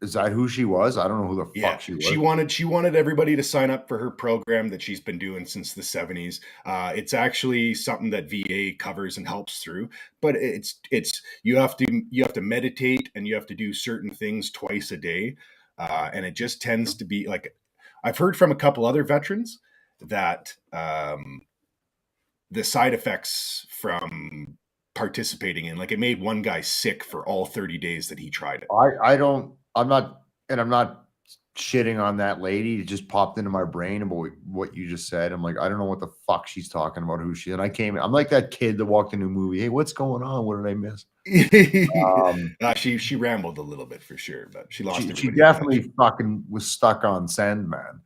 [SPEAKER 1] Is that who she was? I don't know who the fuck she was.
[SPEAKER 2] She wanted everybody to sign up for her program that she's been doing since the 70s. It's actually something that VA covers and helps through, but it's you have to meditate and you have to do certain things twice a day. And it just tends to be like, I've heard from a couple other veterans that the side effects from participating in, like, it made one guy sick for all 30 days that he tried it.
[SPEAKER 1] I'm not shitting on that lady. It just popped into my brain about what you just said. I'm like, I don't know what the fuck she's talking about, who she, and I'm like that kid that walked into a movie. Hey, what's going on? What did I miss?
[SPEAKER 2] She rambled a little bit for sure, but she lost.
[SPEAKER 1] She definitely fucking was stuck on send, man.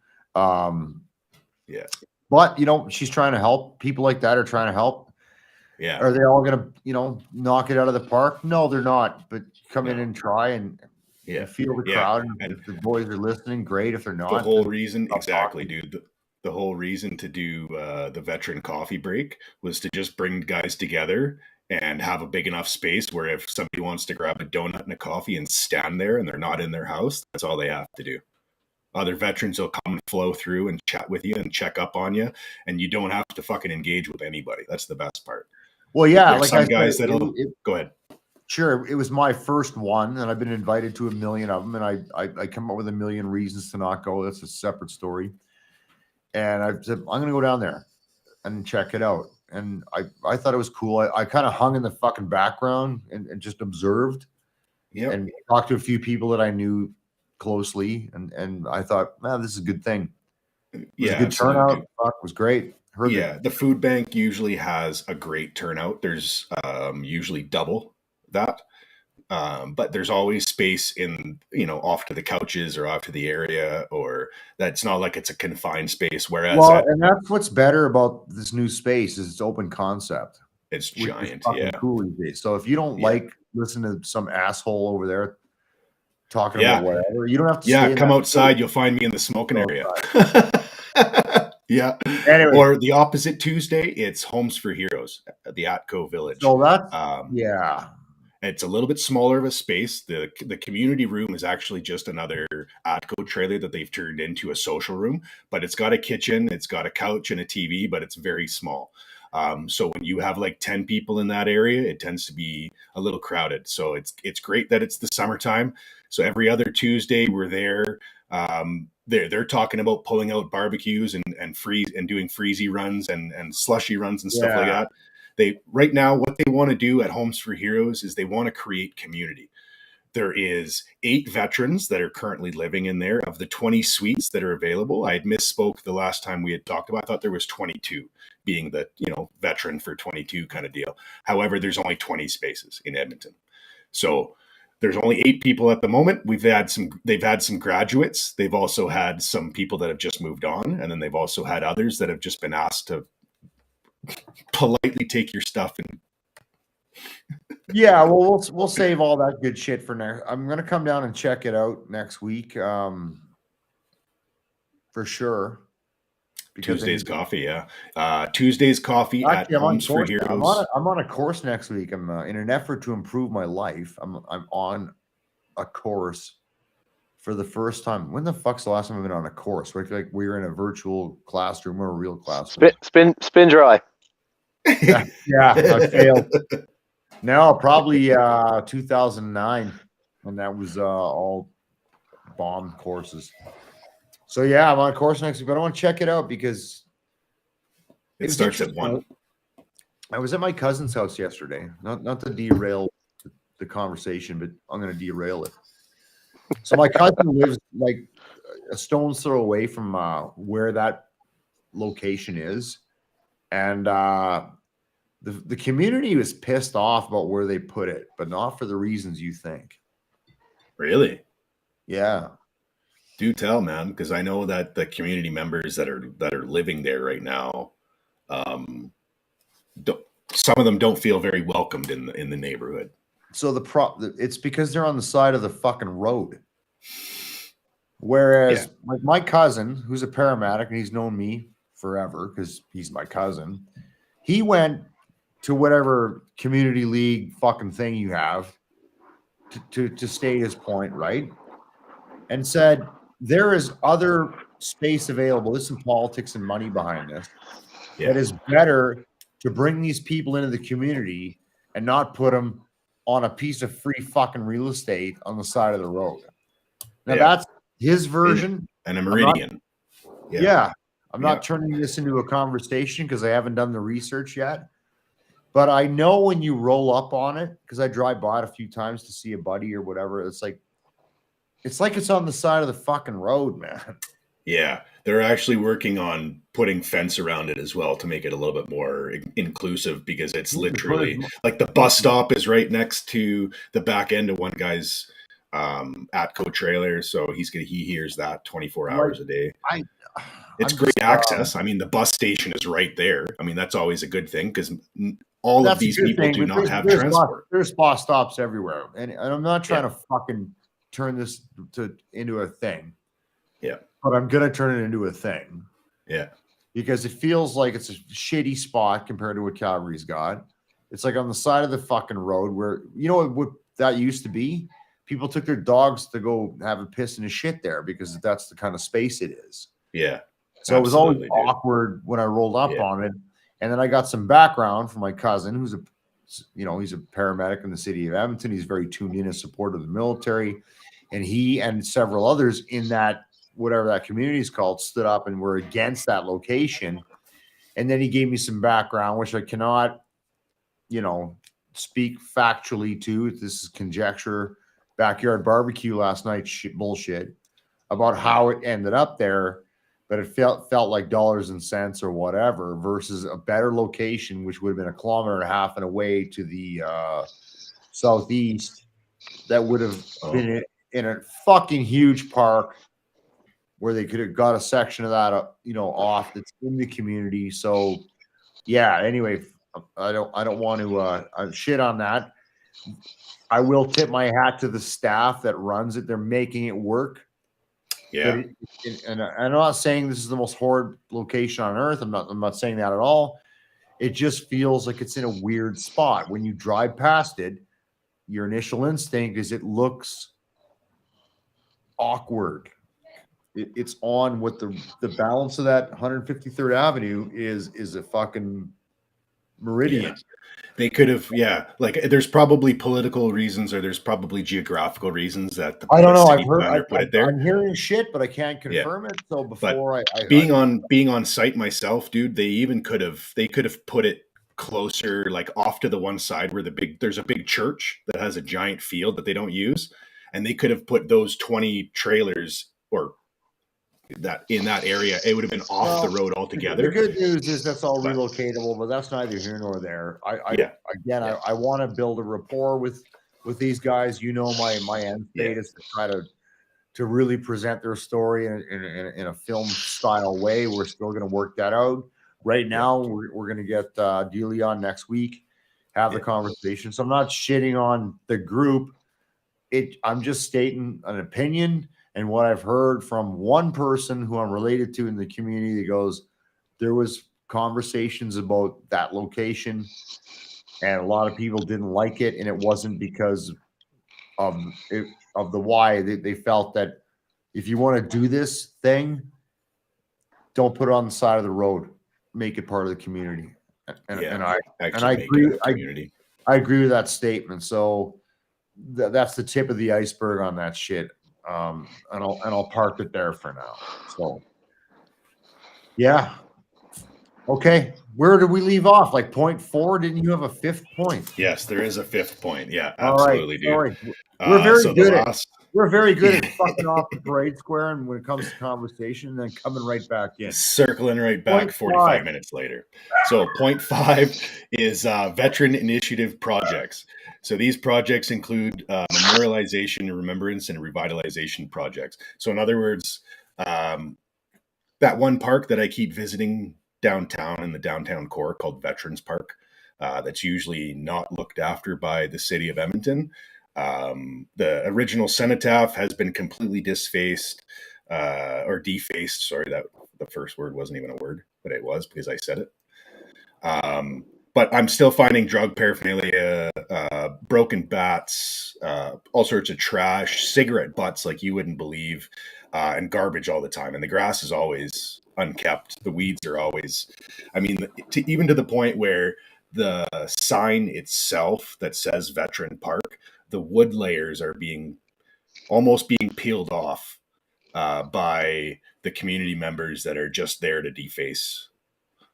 [SPEAKER 2] Yeah.
[SPEAKER 1] But, she's trying to help. People like that are trying to help.
[SPEAKER 2] Yeah.
[SPEAKER 1] Are they all going to, knock it out of the park? No, they're not. But come in and try and feel the crowd. And if the boys are listening, great. If they're not,
[SPEAKER 2] the whole reason, exactly, dude. The whole reason to do the veteran coffee break was to just bring guys together and have a big enough space where if somebody wants to grab a donut and a coffee and stand there and they're not in their house, that's all they have to do. Other veterans will come and flow through and chat with you and check up on you, and you don't have to fucking engage with anybody. That's the best part.
[SPEAKER 1] Well, yeah,
[SPEAKER 2] like some guys that'll go ahead.
[SPEAKER 1] Sure, it was my first one, and I've been invited to a million of them, and I come up with a million reasons to not go. That's a separate story. And I said, I'm going to go down there and check it out. And I thought it was cool. I kind of hung in the fucking background and just observed.
[SPEAKER 2] Yeah.
[SPEAKER 1] And talked to a few people that I knew closely, and I thought, man, this is a good thing. It was a good turnout. Fuck, was great.
[SPEAKER 2] The food bank usually has a great turnout. There's usually double that, but there's always space in off to the couches or off to the area, or that's not like it's a confined space. Whereas
[SPEAKER 1] and that's what's better about this new space is it's open concept.
[SPEAKER 2] It's giant,
[SPEAKER 1] cool these days. So if you don't like listen to some asshole over there talking about whatever, you don't have to
[SPEAKER 2] come outside. You'll find me in the smoking area. Yeah.
[SPEAKER 1] Anyway.
[SPEAKER 2] Or the opposite Tuesday, it's Homes for Heroes at the Atco Village.
[SPEAKER 1] So that's
[SPEAKER 2] it's a little bit smaller of a space. The community room is actually just another Atco trailer that they've turned into a social room, but it's got a kitchen, it's got a couch and a TV, but it's very small. So when you have like 10 people in that area, it tends to be a little crowded. So it's great that it's the summertime. So every other Tuesday we're there. They're talking about pulling out barbecues and freeze and doing freezy runs and slushy runs and stuff like that. They right now what they want to do at Homes for Heroes is they want to create community. There is 8 veterans that are currently living in there. Of the 20 suites that are available, I had misspoke the last time we had talked about. I thought there was 22, being the veteran for 22 kind of deal. However, there's only 20 spaces in Edmonton, so there's only 8 people at the moment. They've had some graduates. They've also had some people that have just moved on, and then they've also had others that have just been asked to politely take your stuff and.
[SPEAKER 1] Yeah, well, we'll save all that good shit for next. I'm gonna come down and check it out next week, for sure.
[SPEAKER 2] Tuesday's coffee, yeah. Tuesday's coffee at Homes for Heroes.
[SPEAKER 1] I'm on a course next week. I'm in an effort to improve my life. I'm on a course for the first time. When the fuck's the last time I've been on a course? Like we're in a virtual classroom or a real classroom.
[SPEAKER 3] Spin dry.
[SPEAKER 1] Yeah, I failed. No, probably 2009, and that was all bomb courses. So yeah, I'm on a course next week, but I want to check it out because
[SPEAKER 2] it starts at 1.
[SPEAKER 1] I was at my cousin's house yesterday. Not to derail the conversation, but I'm going to derail it. So my cousin lives like a stone's throw away from where that location is, and the community was pissed off about where they put it, but not for the reasons you think.
[SPEAKER 2] Really?
[SPEAKER 1] Yeah.
[SPEAKER 2] Do tell, man, because I know that the community members that are living there right now, some of them don't feel very welcomed in the neighborhood.
[SPEAKER 1] So it's because they're on the side of the fucking road. Whereas like my cousin, who's a paramedic, and he's known me forever because he's my cousin, he went to whatever community league fucking thing you have to state his point, right? And said there is other space available. There's some politics and money behind this. That is better to bring these people into the community and not put them on a piece of free fucking real estate on the side of the road. Now that's his version.
[SPEAKER 2] And a meridian.
[SPEAKER 1] I'm not turning this into a conversation because I haven't done the research yet. But I know when you roll up on it, because I drive by it a few times to see a buddy or whatever, it's like it's on the side of the fucking road, man.
[SPEAKER 2] Yeah, they're actually working on putting fence around it as well to make it a little bit more inclusive, because it's literally like the bus stop is right next to the back end of one guy's Atco trailer, so he hears that 24 hours a day. It's great access. I mean, the bus station is right there. I mean, that's always a good thing because all of these people do not have transport.
[SPEAKER 1] There's bus stops everywhere, and I'm not trying to fucking turn this into a thing.
[SPEAKER 2] Yeah,
[SPEAKER 1] but I'm gonna turn it into a thing.
[SPEAKER 2] Yeah,
[SPEAKER 1] because it feels like it's a shitty spot compared to what Calgary's got. It's like on the side of the fucking road where what that used to be. People took their dogs to go have a piss and a shit there because that's the kind of space it is.
[SPEAKER 2] Yeah.
[SPEAKER 1] So it was always awkward when I rolled up on it. And then I got some background from my cousin, who's he's a paramedic in the city of Edmonton. He's very tuned in and supportive of the military. And he and several others in that, whatever that community is called, stood up and were against that location. And then he gave me some background, which I cannot, speak factually to. This is conjecture. Backyard barbecue last night, bullshit about how it ended up there. But it felt like dollars and cents or whatever versus a better location, which would have been 1.5 kilometers away to the southeast. That would have been in a fucking huge park where they could have got a section of that, off that's in the community. So, yeah. Anyway, I don't want to shit on that. I will tip my hat to the staff that runs it. They're making it work.
[SPEAKER 2] Yeah,
[SPEAKER 1] and I'm not saying this is the most horrid location on earth. I'm not saying that at all. It just feels like it's in a weird spot. When you drive past it, your initial instinct is it looks awkward. It's on what the balance of that 153rd Avenue is a fucking meridian.
[SPEAKER 2] They could have, like there's probably political reasons or there's probably geographical reasons that
[SPEAKER 1] I don't
[SPEAKER 2] the
[SPEAKER 1] know.
[SPEAKER 2] city planner put it there.
[SPEAKER 1] I'm hearing shit, but I can't confirm it. So before
[SPEAKER 2] being on site myself, dude, they could have put it closer, like off to the one side where there's a big church that has a giant field that they don't use, and they could have put those 20 trailers or that in that area. It would have been off the road altogether.
[SPEAKER 1] The good news is that's all relocatable, but that's neither here nor there. I want to build a rapport with these guys. My end state is to try to really present their story in a film style way. We're still going to work that out. Right now, we're going to get Dealey on next week, have the conversation. So I'm not shitting on the group. I'm just stating an opinion and what I've heard from one person who I'm related to in the community that goes, there was conversations about that location and a lot of people didn't like it. And it wasn't because of the why. They felt that if you want to do this thing, don't put it on the side of the road, make it part of the community. And I agree. I agree with that statement. So that's the tip of the iceberg on that shit. And I'll park it there for now. So yeah. Okay. Where did we leave off? Like point 4? Didn't you have a fifth point?
[SPEAKER 2] Yes, there is a fifth point. Yeah, absolutely, dude.
[SPEAKER 1] All right. We're very good at fucking off the parade square, and when it comes to conversation, and then coming right back in.
[SPEAKER 2] Circling right back point 45 5. Minutes later. So point 5 is veteran initiative projects. So these projects include memorialization, remembrance, and revitalization projects. So in other words, that one park that I keep visiting downtown in the downtown core called Veterans Park, that's usually not looked after by the city of Edmonton. The original cenotaph has been completely defaced. Sorry, that the first word wasn't even a word, but it was because I said it. But I'm still finding drug paraphernalia, broken bats, all sorts of trash, cigarette butts like you wouldn't believe, and garbage all the time. And the grass is always unkept. The weeds are always, even to the point where the sign itself that says Veteran Park, the wood layers are almost being peeled off by the community members that are just there to deface.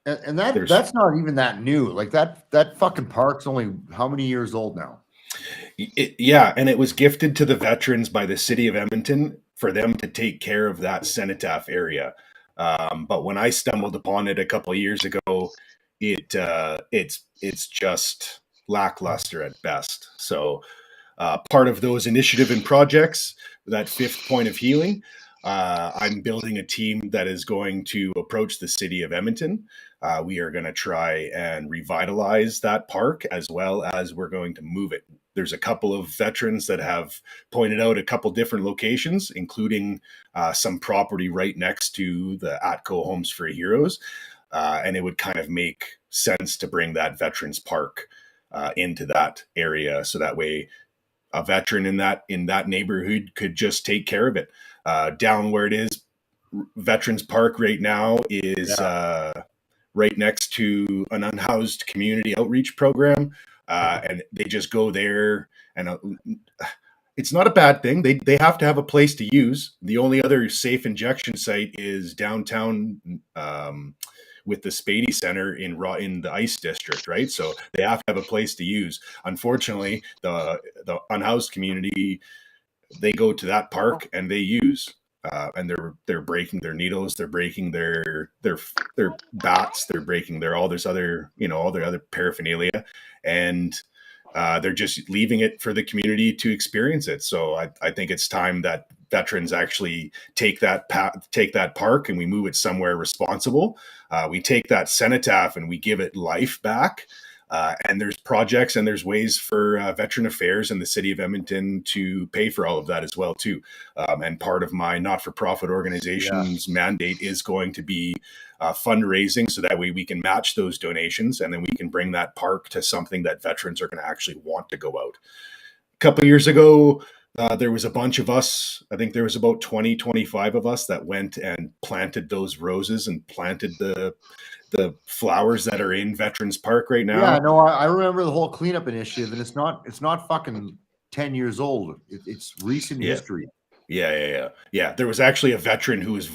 [SPEAKER 1] And that's not even that new. Like that fucking park's only how many years old now?
[SPEAKER 2] And it was gifted to the veterans by the city of Edmonton for them to take care of that cenotaph area. But when I stumbled upon it a couple of years ago, it's just lackluster at best. So part of those initiative and projects, that fifth point of healing, I'm building a team that is going to approach the city of Edmonton. We are going to try and revitalize that park, as well as we're going to move it. There's a couple of veterans that have pointed out a couple different locations, including some property right next to the ATCO Homes for Heroes. And it would kind of make sense to bring that Veterans Park into that area. So that way a veteran in that neighborhood could just take care of it. Down where it is, Veterans Park right now is right next to an unhoused community outreach program. And they just go there, and it's not a bad thing. They have to have a place to use. The only other safe injection site is downtown with the C.B.D Center in the ICE district, right? So they have to have a place to use. Unfortunately, the unhoused community, they go to that park and they use. And they're breaking their needles, they're breaking their bats, they're breaking all their other paraphernalia, and they're just leaving it for the community to experience it. So I think it's time that veterans actually take that park and we move it somewhere responsible. We take that cenotaph and we give it life back. And there's projects and there's ways for Veteran Affairs and the city of Edmonton to pay for all of that as well too. And part of my not-for-profit organization's mandate is going to be fundraising, so that way we can match those donations and then we can bring that park to something that veterans are going to actually want to go out. A couple of years ago, There was a bunch of us. I think there was about 20, 25 of us that went and planted those roses and planted the flowers that are in Veterans Park right now.
[SPEAKER 1] Yeah, no, I remember the whole cleanup initiative, and it's not fucking 10 years old. It's recent history.
[SPEAKER 2] Yeah. There was actually a veteran who is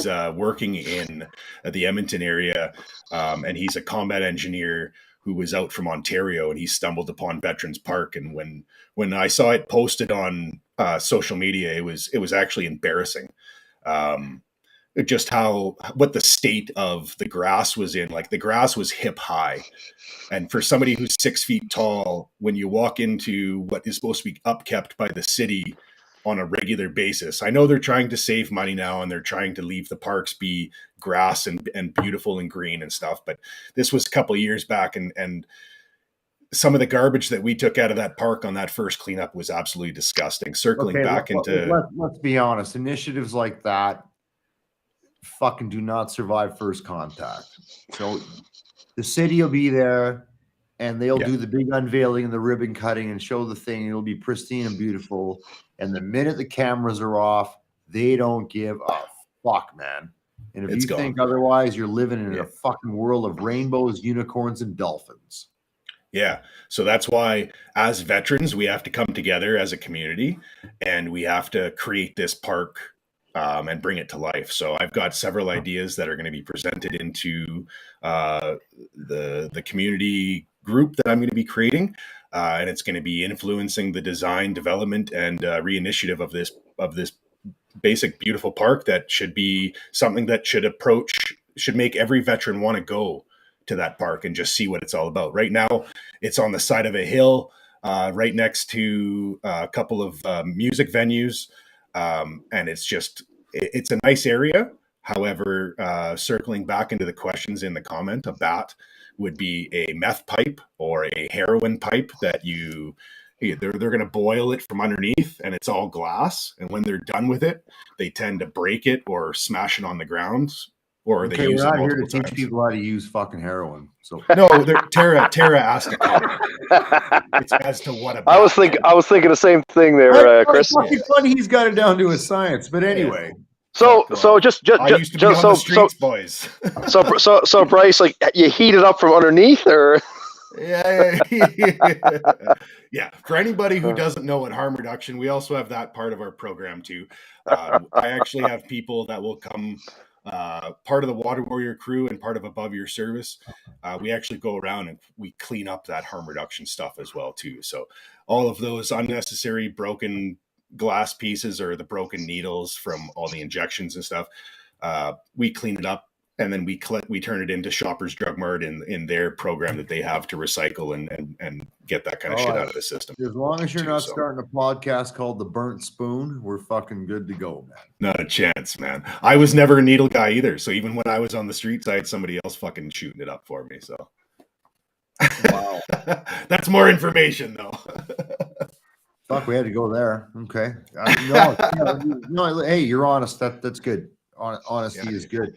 [SPEAKER 2] working in the Edmonton area, and he's a combat engineer who was out from Ontario, and he stumbled upon Veterans Park. And when I saw it posted on social media, it was actually embarrassing. Just what the state of the grass was in. Like, the grass was hip high. And for somebody who's 6 feet tall, when you walk into what is supposed to be upkept by the city on a regular basis, I know they're trying to save money now and they're trying to leave the parks be grass and beautiful and green and stuff. But this was a couple of years back, and some of the garbage that we took out of that park on that first cleanup was absolutely disgusting.
[SPEAKER 1] Let's be honest, initiatives like that fucking do not survive first contact. So the city will be there and they'll do the big unveiling and the ribbon cutting and show the thing. It'll be pristine and beautiful. And the minute the cameras are off, they don't give a fuck, man. And if you think otherwise, you're living in a fucking world of rainbows, unicorns, and dolphins.
[SPEAKER 2] Yeah. So that's why, as veterans, we have to come together as a community and we have to create this park and bring it to life. So I've got several ideas that are going to be presented into the community group that I'm going to be creating. And it's going to be influencing the design, development, and reinitiative of this basic, beautiful park that should be something that should make every veteran want to go to that park and just see what it's all about. Right now, it's on the side of a hill, right next to a couple of music venues. And it's a nice area. However, circling back into the questions in the comment, a bat would be a meth pipe or a heroin pipe that they're going to boil it from underneath, and it's all glass. And when they're done with it, they tend to break it or smash it on the ground, or they use it multiple times. We're not here to teach
[SPEAKER 1] people how to use fucking heroin. So
[SPEAKER 2] no, Tara asked a comment. It's as to what
[SPEAKER 3] I was thinking the same thing there, Chris.
[SPEAKER 1] It's funny he's got it down to a science, but anyway.
[SPEAKER 3] So just
[SPEAKER 2] I used to be on the streets, boys.
[SPEAKER 3] so Bryce, like, you heat it up from underneath, or?
[SPEAKER 2] Yeah. For anybody who doesn't know what harm reduction, we also have that part of our program too. I actually have people that will come, part of the Water Warrior crew and part of Above Your Service. We actually go around and we clean up that harm reduction stuff as well too. So all of those unnecessary broken glass pieces or the broken needles from all the injections and stuff, we clean it up, and then we turn it into Shoppers Drug Mart in their program that they have to recycle and get that kind of shit out of the system.
[SPEAKER 1] As long as you're not starting a podcast called The Burnt Spoon, we're fucking good to go, man.
[SPEAKER 2] Not a chance, man. I was never a needle guy either, so even when I was on the streets, I had somebody else fucking shooting it up for me. So
[SPEAKER 1] wow.
[SPEAKER 2] That's more information though.
[SPEAKER 1] Fuck, we had to go there. Okay. No, hey, you're honest. That's good. Honesty is good.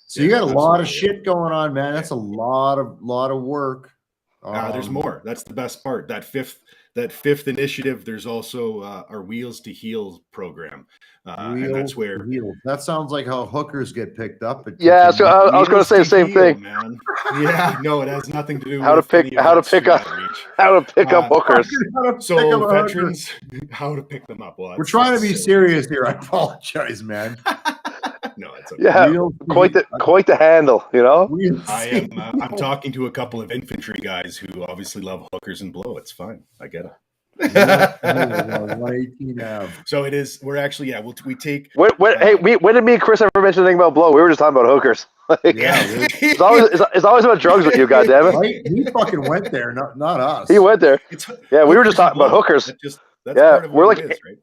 [SPEAKER 1] So you got a lot of shit going on, man. That's a lot of work.
[SPEAKER 2] There's more. That's the best part. That fifth initiative. There's also our Wheels to Heal program, and that's where
[SPEAKER 1] that sounds like how hookers get picked up.
[SPEAKER 3] Yeah, so I was going to say the same thing,
[SPEAKER 2] man. Yeah, no, it has nothing to do
[SPEAKER 3] with how to pick up hookers.
[SPEAKER 2] So veterans, how to pick them up. Well,
[SPEAKER 1] we're trying to be serious here. I apologize, man.
[SPEAKER 2] No, it's okay.
[SPEAKER 3] Yeah, quite the handle, you know.
[SPEAKER 2] I am. I'm talking to a couple of infantry guys who obviously love hookers and blow. It's fine. I get it. So it is. We're actually we take.
[SPEAKER 3] Hey, when did me and Chris ever mention anything about blow? We were just talking about hookers. It's always about drugs with you, goddammit.
[SPEAKER 1] Right? He fucking went there, not us.
[SPEAKER 3] He went there. We were just talking about hookers. We're like. It is, right?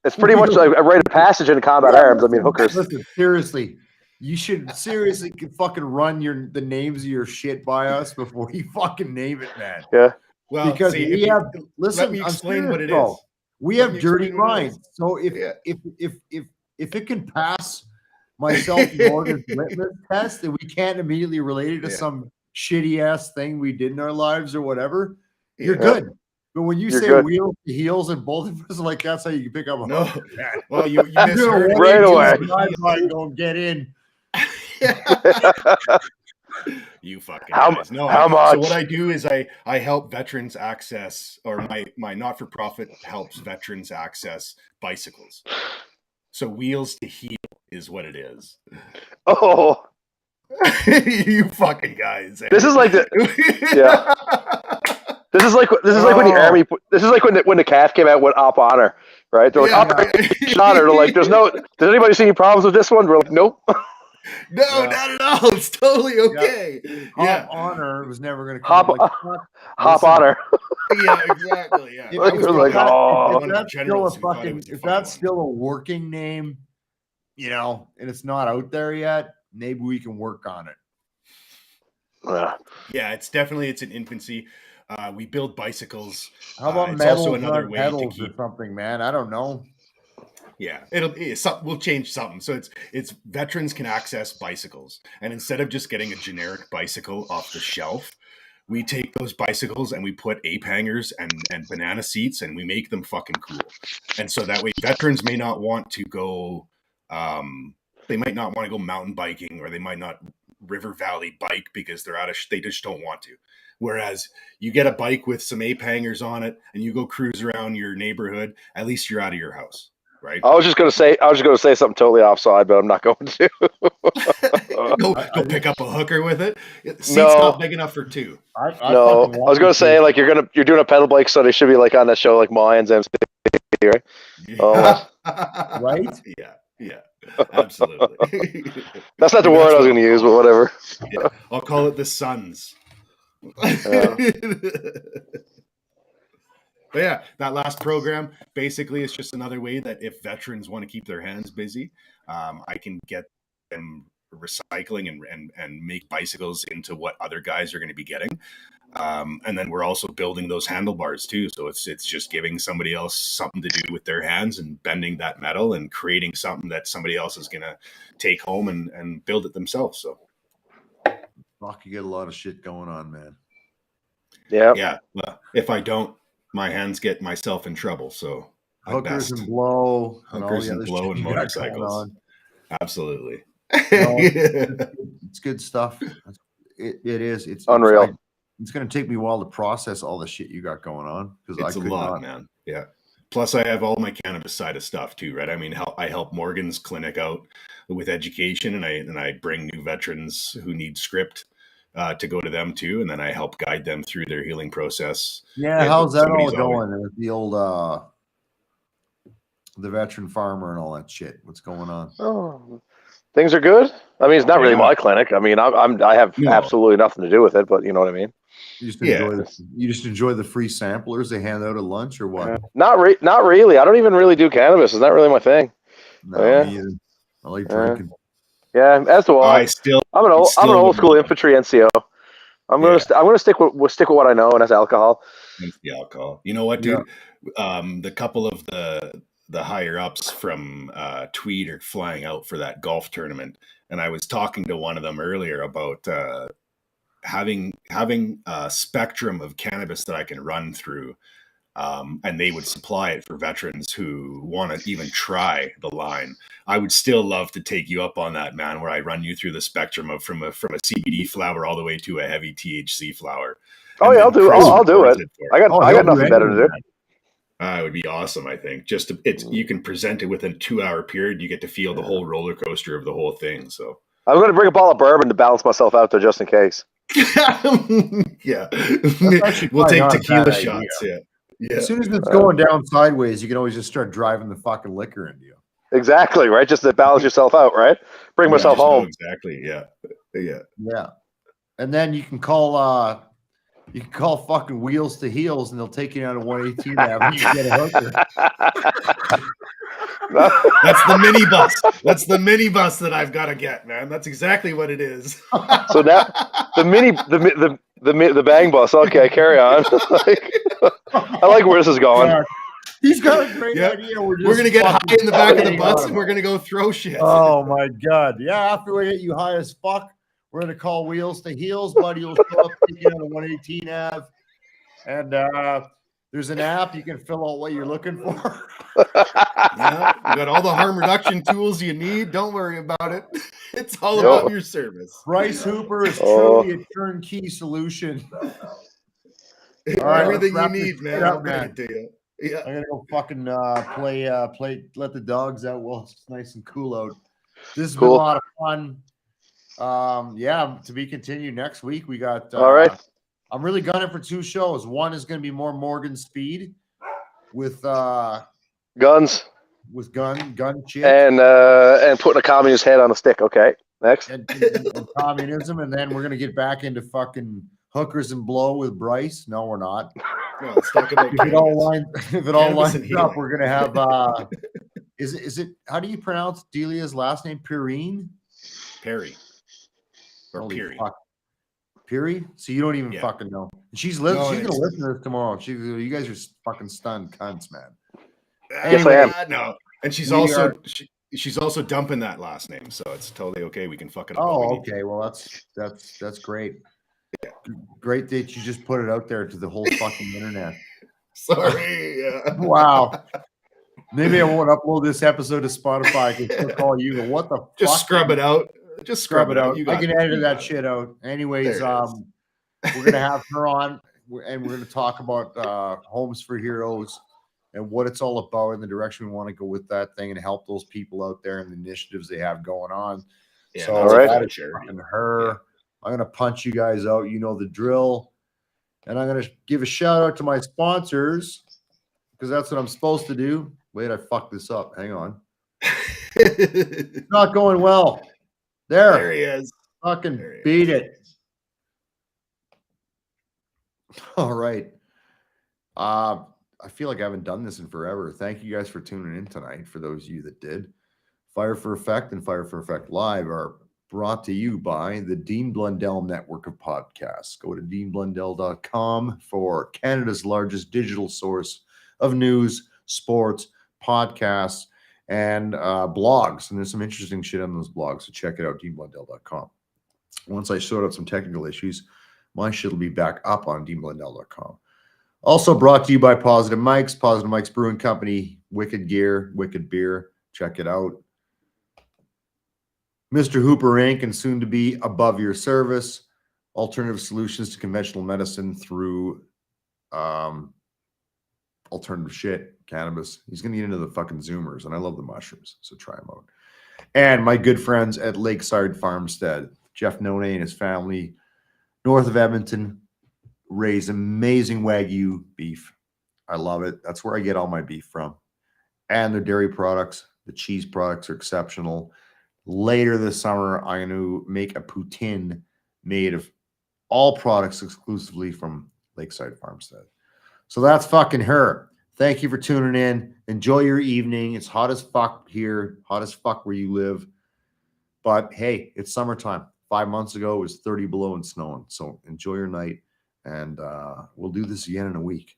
[SPEAKER 3] It's pretty much like a rite of passage in combat arms. I mean, hookers.
[SPEAKER 1] Listen, seriously, you should seriously fucking run the names of your shit by us before you fucking name it, man.
[SPEAKER 3] Yeah.
[SPEAKER 2] Well,
[SPEAKER 1] because
[SPEAKER 2] let me explain what it is.
[SPEAKER 1] We have dirty minds. So if it can pass myself and Morgan's litmus test, and we can't immediately relate it to some shitty ass thing we did in our lives or whatever, you're good. But when you
[SPEAKER 3] You're
[SPEAKER 1] say
[SPEAKER 3] good.
[SPEAKER 1] wheels to heels and both of us, like that's how you pick up a
[SPEAKER 2] No.
[SPEAKER 1] hooker, man.
[SPEAKER 2] Well, you misheard me.
[SPEAKER 3] Right away.
[SPEAKER 1] Going get in.
[SPEAKER 2] You fucking
[SPEAKER 3] How-
[SPEAKER 2] guys. No,
[SPEAKER 3] how
[SPEAKER 2] so
[SPEAKER 3] much?
[SPEAKER 2] what I do is I help veterans access, or my not-for-profit helps veterans access bicycles. So wheels to heel is what it is.
[SPEAKER 3] Oh,
[SPEAKER 2] You fucking guys. Eh?
[SPEAKER 3] this is like the This is like when the army. This is like when the cat came out with Op Honor, right? They're like, Honor. They're like, does anybody see any problems with this one? We're like, nope.
[SPEAKER 2] No, not at all. It's totally okay.
[SPEAKER 1] Hop Honor was never going to
[SPEAKER 3] Hop Honor.
[SPEAKER 2] Yeah, exactly. Yeah.
[SPEAKER 1] If that's still a working name, and it's not out there yet, maybe we can work on it.
[SPEAKER 2] Yeah, it's in infancy. We build bicycles.
[SPEAKER 1] How about
[SPEAKER 2] also another way to keep
[SPEAKER 1] or something, man? I don't know.
[SPEAKER 2] Yeah, we'll change something. So it's veterans can access bicycles, and instead of just getting a generic bicycle off the shelf, we take those bicycles and we put ape hangers and banana seats, and we make them fucking cool. And so that way, veterans may not want to go. They might not want to go mountain biking, or they might not river valley bike because they just don't want to. Whereas you get a bike with some ape hangers on it, and you go cruise around your neighborhood. At least you're out of your house. Right.
[SPEAKER 3] I was just gonna say something totally offside, but I'm not going to.
[SPEAKER 2] go pick up a hooker with it. Seat's not big enough for two.
[SPEAKER 3] I was gonna say like you're doing a pedal bike, so they should be like on that show like Mayans MC, right?
[SPEAKER 2] Yeah. Right? Yeah, absolutely.
[SPEAKER 3] That's not the word I was gonna use, but whatever.
[SPEAKER 2] Yeah, I'll call it the Suns. But yeah, that last program basically is just another way that if veterans want to keep their hands busy, I can get them recycling and make bicycles into what other guys are going to be getting. And then we're also building those handlebars too. So it's just giving somebody else something to do with their hands and bending that metal and creating something that somebody else is going to take home and build it themselves. So
[SPEAKER 1] fuck, you get a lot of shit going on, man.
[SPEAKER 3] Yeah.
[SPEAKER 2] Yeah. Well, if I don't, my hands get myself in trouble. So
[SPEAKER 1] hookers and blow,
[SPEAKER 2] hookers and blow and motorcycles. Absolutely.
[SPEAKER 1] It's good stuff. It is. It's
[SPEAKER 3] unreal.
[SPEAKER 1] It's going to take me a while to process all the shit you got going on
[SPEAKER 2] because it's a lot, man. Yeah. Plus, I have all my cannabis side of stuff too, right? I mean, I help Morgan's clinic out with education, and I bring new veterans who need script to go to them too, and then I help guide them through their healing process.
[SPEAKER 1] Yeah, how's that all going with the old the veteran farmer and all that shit? What's going on?
[SPEAKER 3] Oh, things are good. I mean, it's not really my clinic. I mean, I have absolutely nothing to do with it, but you know what I mean.
[SPEAKER 1] You just enjoy the free samplers they hand out at lunch, or what?
[SPEAKER 3] Not really. I don't even really do cannabis. It's not really my thing.
[SPEAKER 1] No, me either. I like drinking.
[SPEAKER 3] Yeah, as do I. I'm an old school infantry NCO. I'm gonna stick with what I know, and that's alcohol.
[SPEAKER 2] It's the alcohol. You know what, dude? The couple of the higher ups from Tweed are flying out for that golf tournament, and I was talking to one of them earlier about having a spectrum of cannabis that I can run through. And they would supply it for veterans who want to even try the line. I would still love to take you up on that, man, where I run you through the spectrum of from a C.B.D flower all the way to a heavy THC flower.
[SPEAKER 3] Oh yeah, I'll do it. I got nothing better to do.
[SPEAKER 2] It would be awesome, I think. You can present it within a 2-hour period. You get to feel the whole roller coaster of the whole thing. So
[SPEAKER 3] I'm going to bring a bottle of bourbon to balance myself out there just in case.
[SPEAKER 2] Yeah, we'll take tequila shots. Yeah. Yeah.
[SPEAKER 1] As soon as it's going down sideways, you can always just start driving the fucking liquor into you.
[SPEAKER 3] Exactly, right? Just to balance yourself out, right? Bring myself home.
[SPEAKER 2] Exactly. Yeah.
[SPEAKER 1] And then you can call fucking Wheels to Heels, and they'll take you down to 118 Avenue and get a hooker.
[SPEAKER 2] That's the minibus. That's the minibus that I've got to get, man. That's exactly what it is.
[SPEAKER 3] So now the bang bus. Okay, carry on. I like where this is going.
[SPEAKER 1] Yeah. He's got a great idea. We're
[SPEAKER 2] going to get high in the back of the bus, and we're going to go throw shit.
[SPEAKER 1] Oh my god! Yeah, after we get you high as fuck, we're going to call Wheels to Heels. Buddy will show up, take you on the 118 Ave, and There's an app. You can fill out what you're looking for.
[SPEAKER 2] Yeah, you got all the harm reduction tools you need. Don't worry about it. It's all about your service.
[SPEAKER 1] Bryce Hooper is truly a turnkey solution. All right,
[SPEAKER 2] everything you need, man. I'll bring it to you. Yeah,
[SPEAKER 1] I'm gonna go fucking play. Let the dogs out while it's nice and cool out. This has been a lot of fun. Yeah, to be continued next week. We got.
[SPEAKER 3] All right.
[SPEAKER 1] I'm really gunning for 2 shows. One is going to be more Morgan Speed with
[SPEAKER 3] guns.
[SPEAKER 1] With gun shit.
[SPEAKER 3] And putting a communist head on a stick. Okay. Next.
[SPEAKER 1] And communism, and then we're gonna get back into fucking hookers and blow with Bryce. No, we're not.
[SPEAKER 2] No, let's talk about
[SPEAKER 1] if it all lines up, we're gonna have is it how do you pronounce Delia's last name? Purine?
[SPEAKER 2] Perry. Or Peary.
[SPEAKER 1] Peary? So you don't even fucking know. She's gonna listen to this tomorrow. You guys are fucking stunned cunts, man.
[SPEAKER 3] Anyway, yes, I am.
[SPEAKER 2] No. And she's also dumping that last name, so it's totally okay. We can fuck it up.
[SPEAKER 1] Oh, okay. Well, that's great. Yeah. Great that you just put it out there to the whole fucking internet.
[SPEAKER 2] Sorry. Yeah.
[SPEAKER 1] Wow. Maybe I won't upload this episode to Spotify. I can still call you. But what the
[SPEAKER 2] just fuck? Scrub it out. Just scrub it out.
[SPEAKER 1] I can edit that shit out. Anyways, we're gonna have her on, and we're gonna talk about Homes for Heroes and what it's all about and the direction we want to go with that thing and help those people out there and the initiatives they have going on.
[SPEAKER 2] Yeah,
[SPEAKER 1] so that is fucking her. Yeah. I'm going to punch you guys out. You know the drill. And I'm going to give a shout out to my sponsors because that's what I'm supposed to do. Wait, I fucked this up. Hang on. It's not going well.
[SPEAKER 2] There he is.
[SPEAKER 1] Fucking beat it. All right. I feel like I haven't done this in forever. Thank you guys for tuning in tonight. For those of you that did, Fire for Effect and Fire for Effect Live are brought to you by the Dean Blundell network of podcasts. Go to deanblundell.com for Canada's largest digital source of news, sports, podcasts, and blogs. And there's some interesting shit on those blogs, so check it out, deanblundell.com. Once I sort out some technical issues, my shit will be back up on deanblundell.com. Also brought to you by Positive Mics, Positive Mics Brewing Company, Wicked Gear, Wicked Beer. Check it out. Mr. Hooper Inc. and soon to be Above Your Service, alternative solutions to conventional medicine through alternative shit, cannabis. He's going to get into the fucking Zoomers, and I love the mushrooms, so try them out. And my good friends at Lakeside Farmstead, Jeff None and his family, north of Edmonton, raise amazing Wagyu beef. I love it. That's where I get all my beef from. And their dairy products, the cheese products are exceptional. Later this summer, I'm going to make a poutine made of all products exclusively from Lakeside Farmstead. So that's fucking her. Thank you for tuning in. Enjoy your evening. It's hot as fuck here, hot as fuck where you live. But hey, it's summertime. 5 months ago, it was 30 below and snowing. So enjoy your night. And we'll do this again in a week.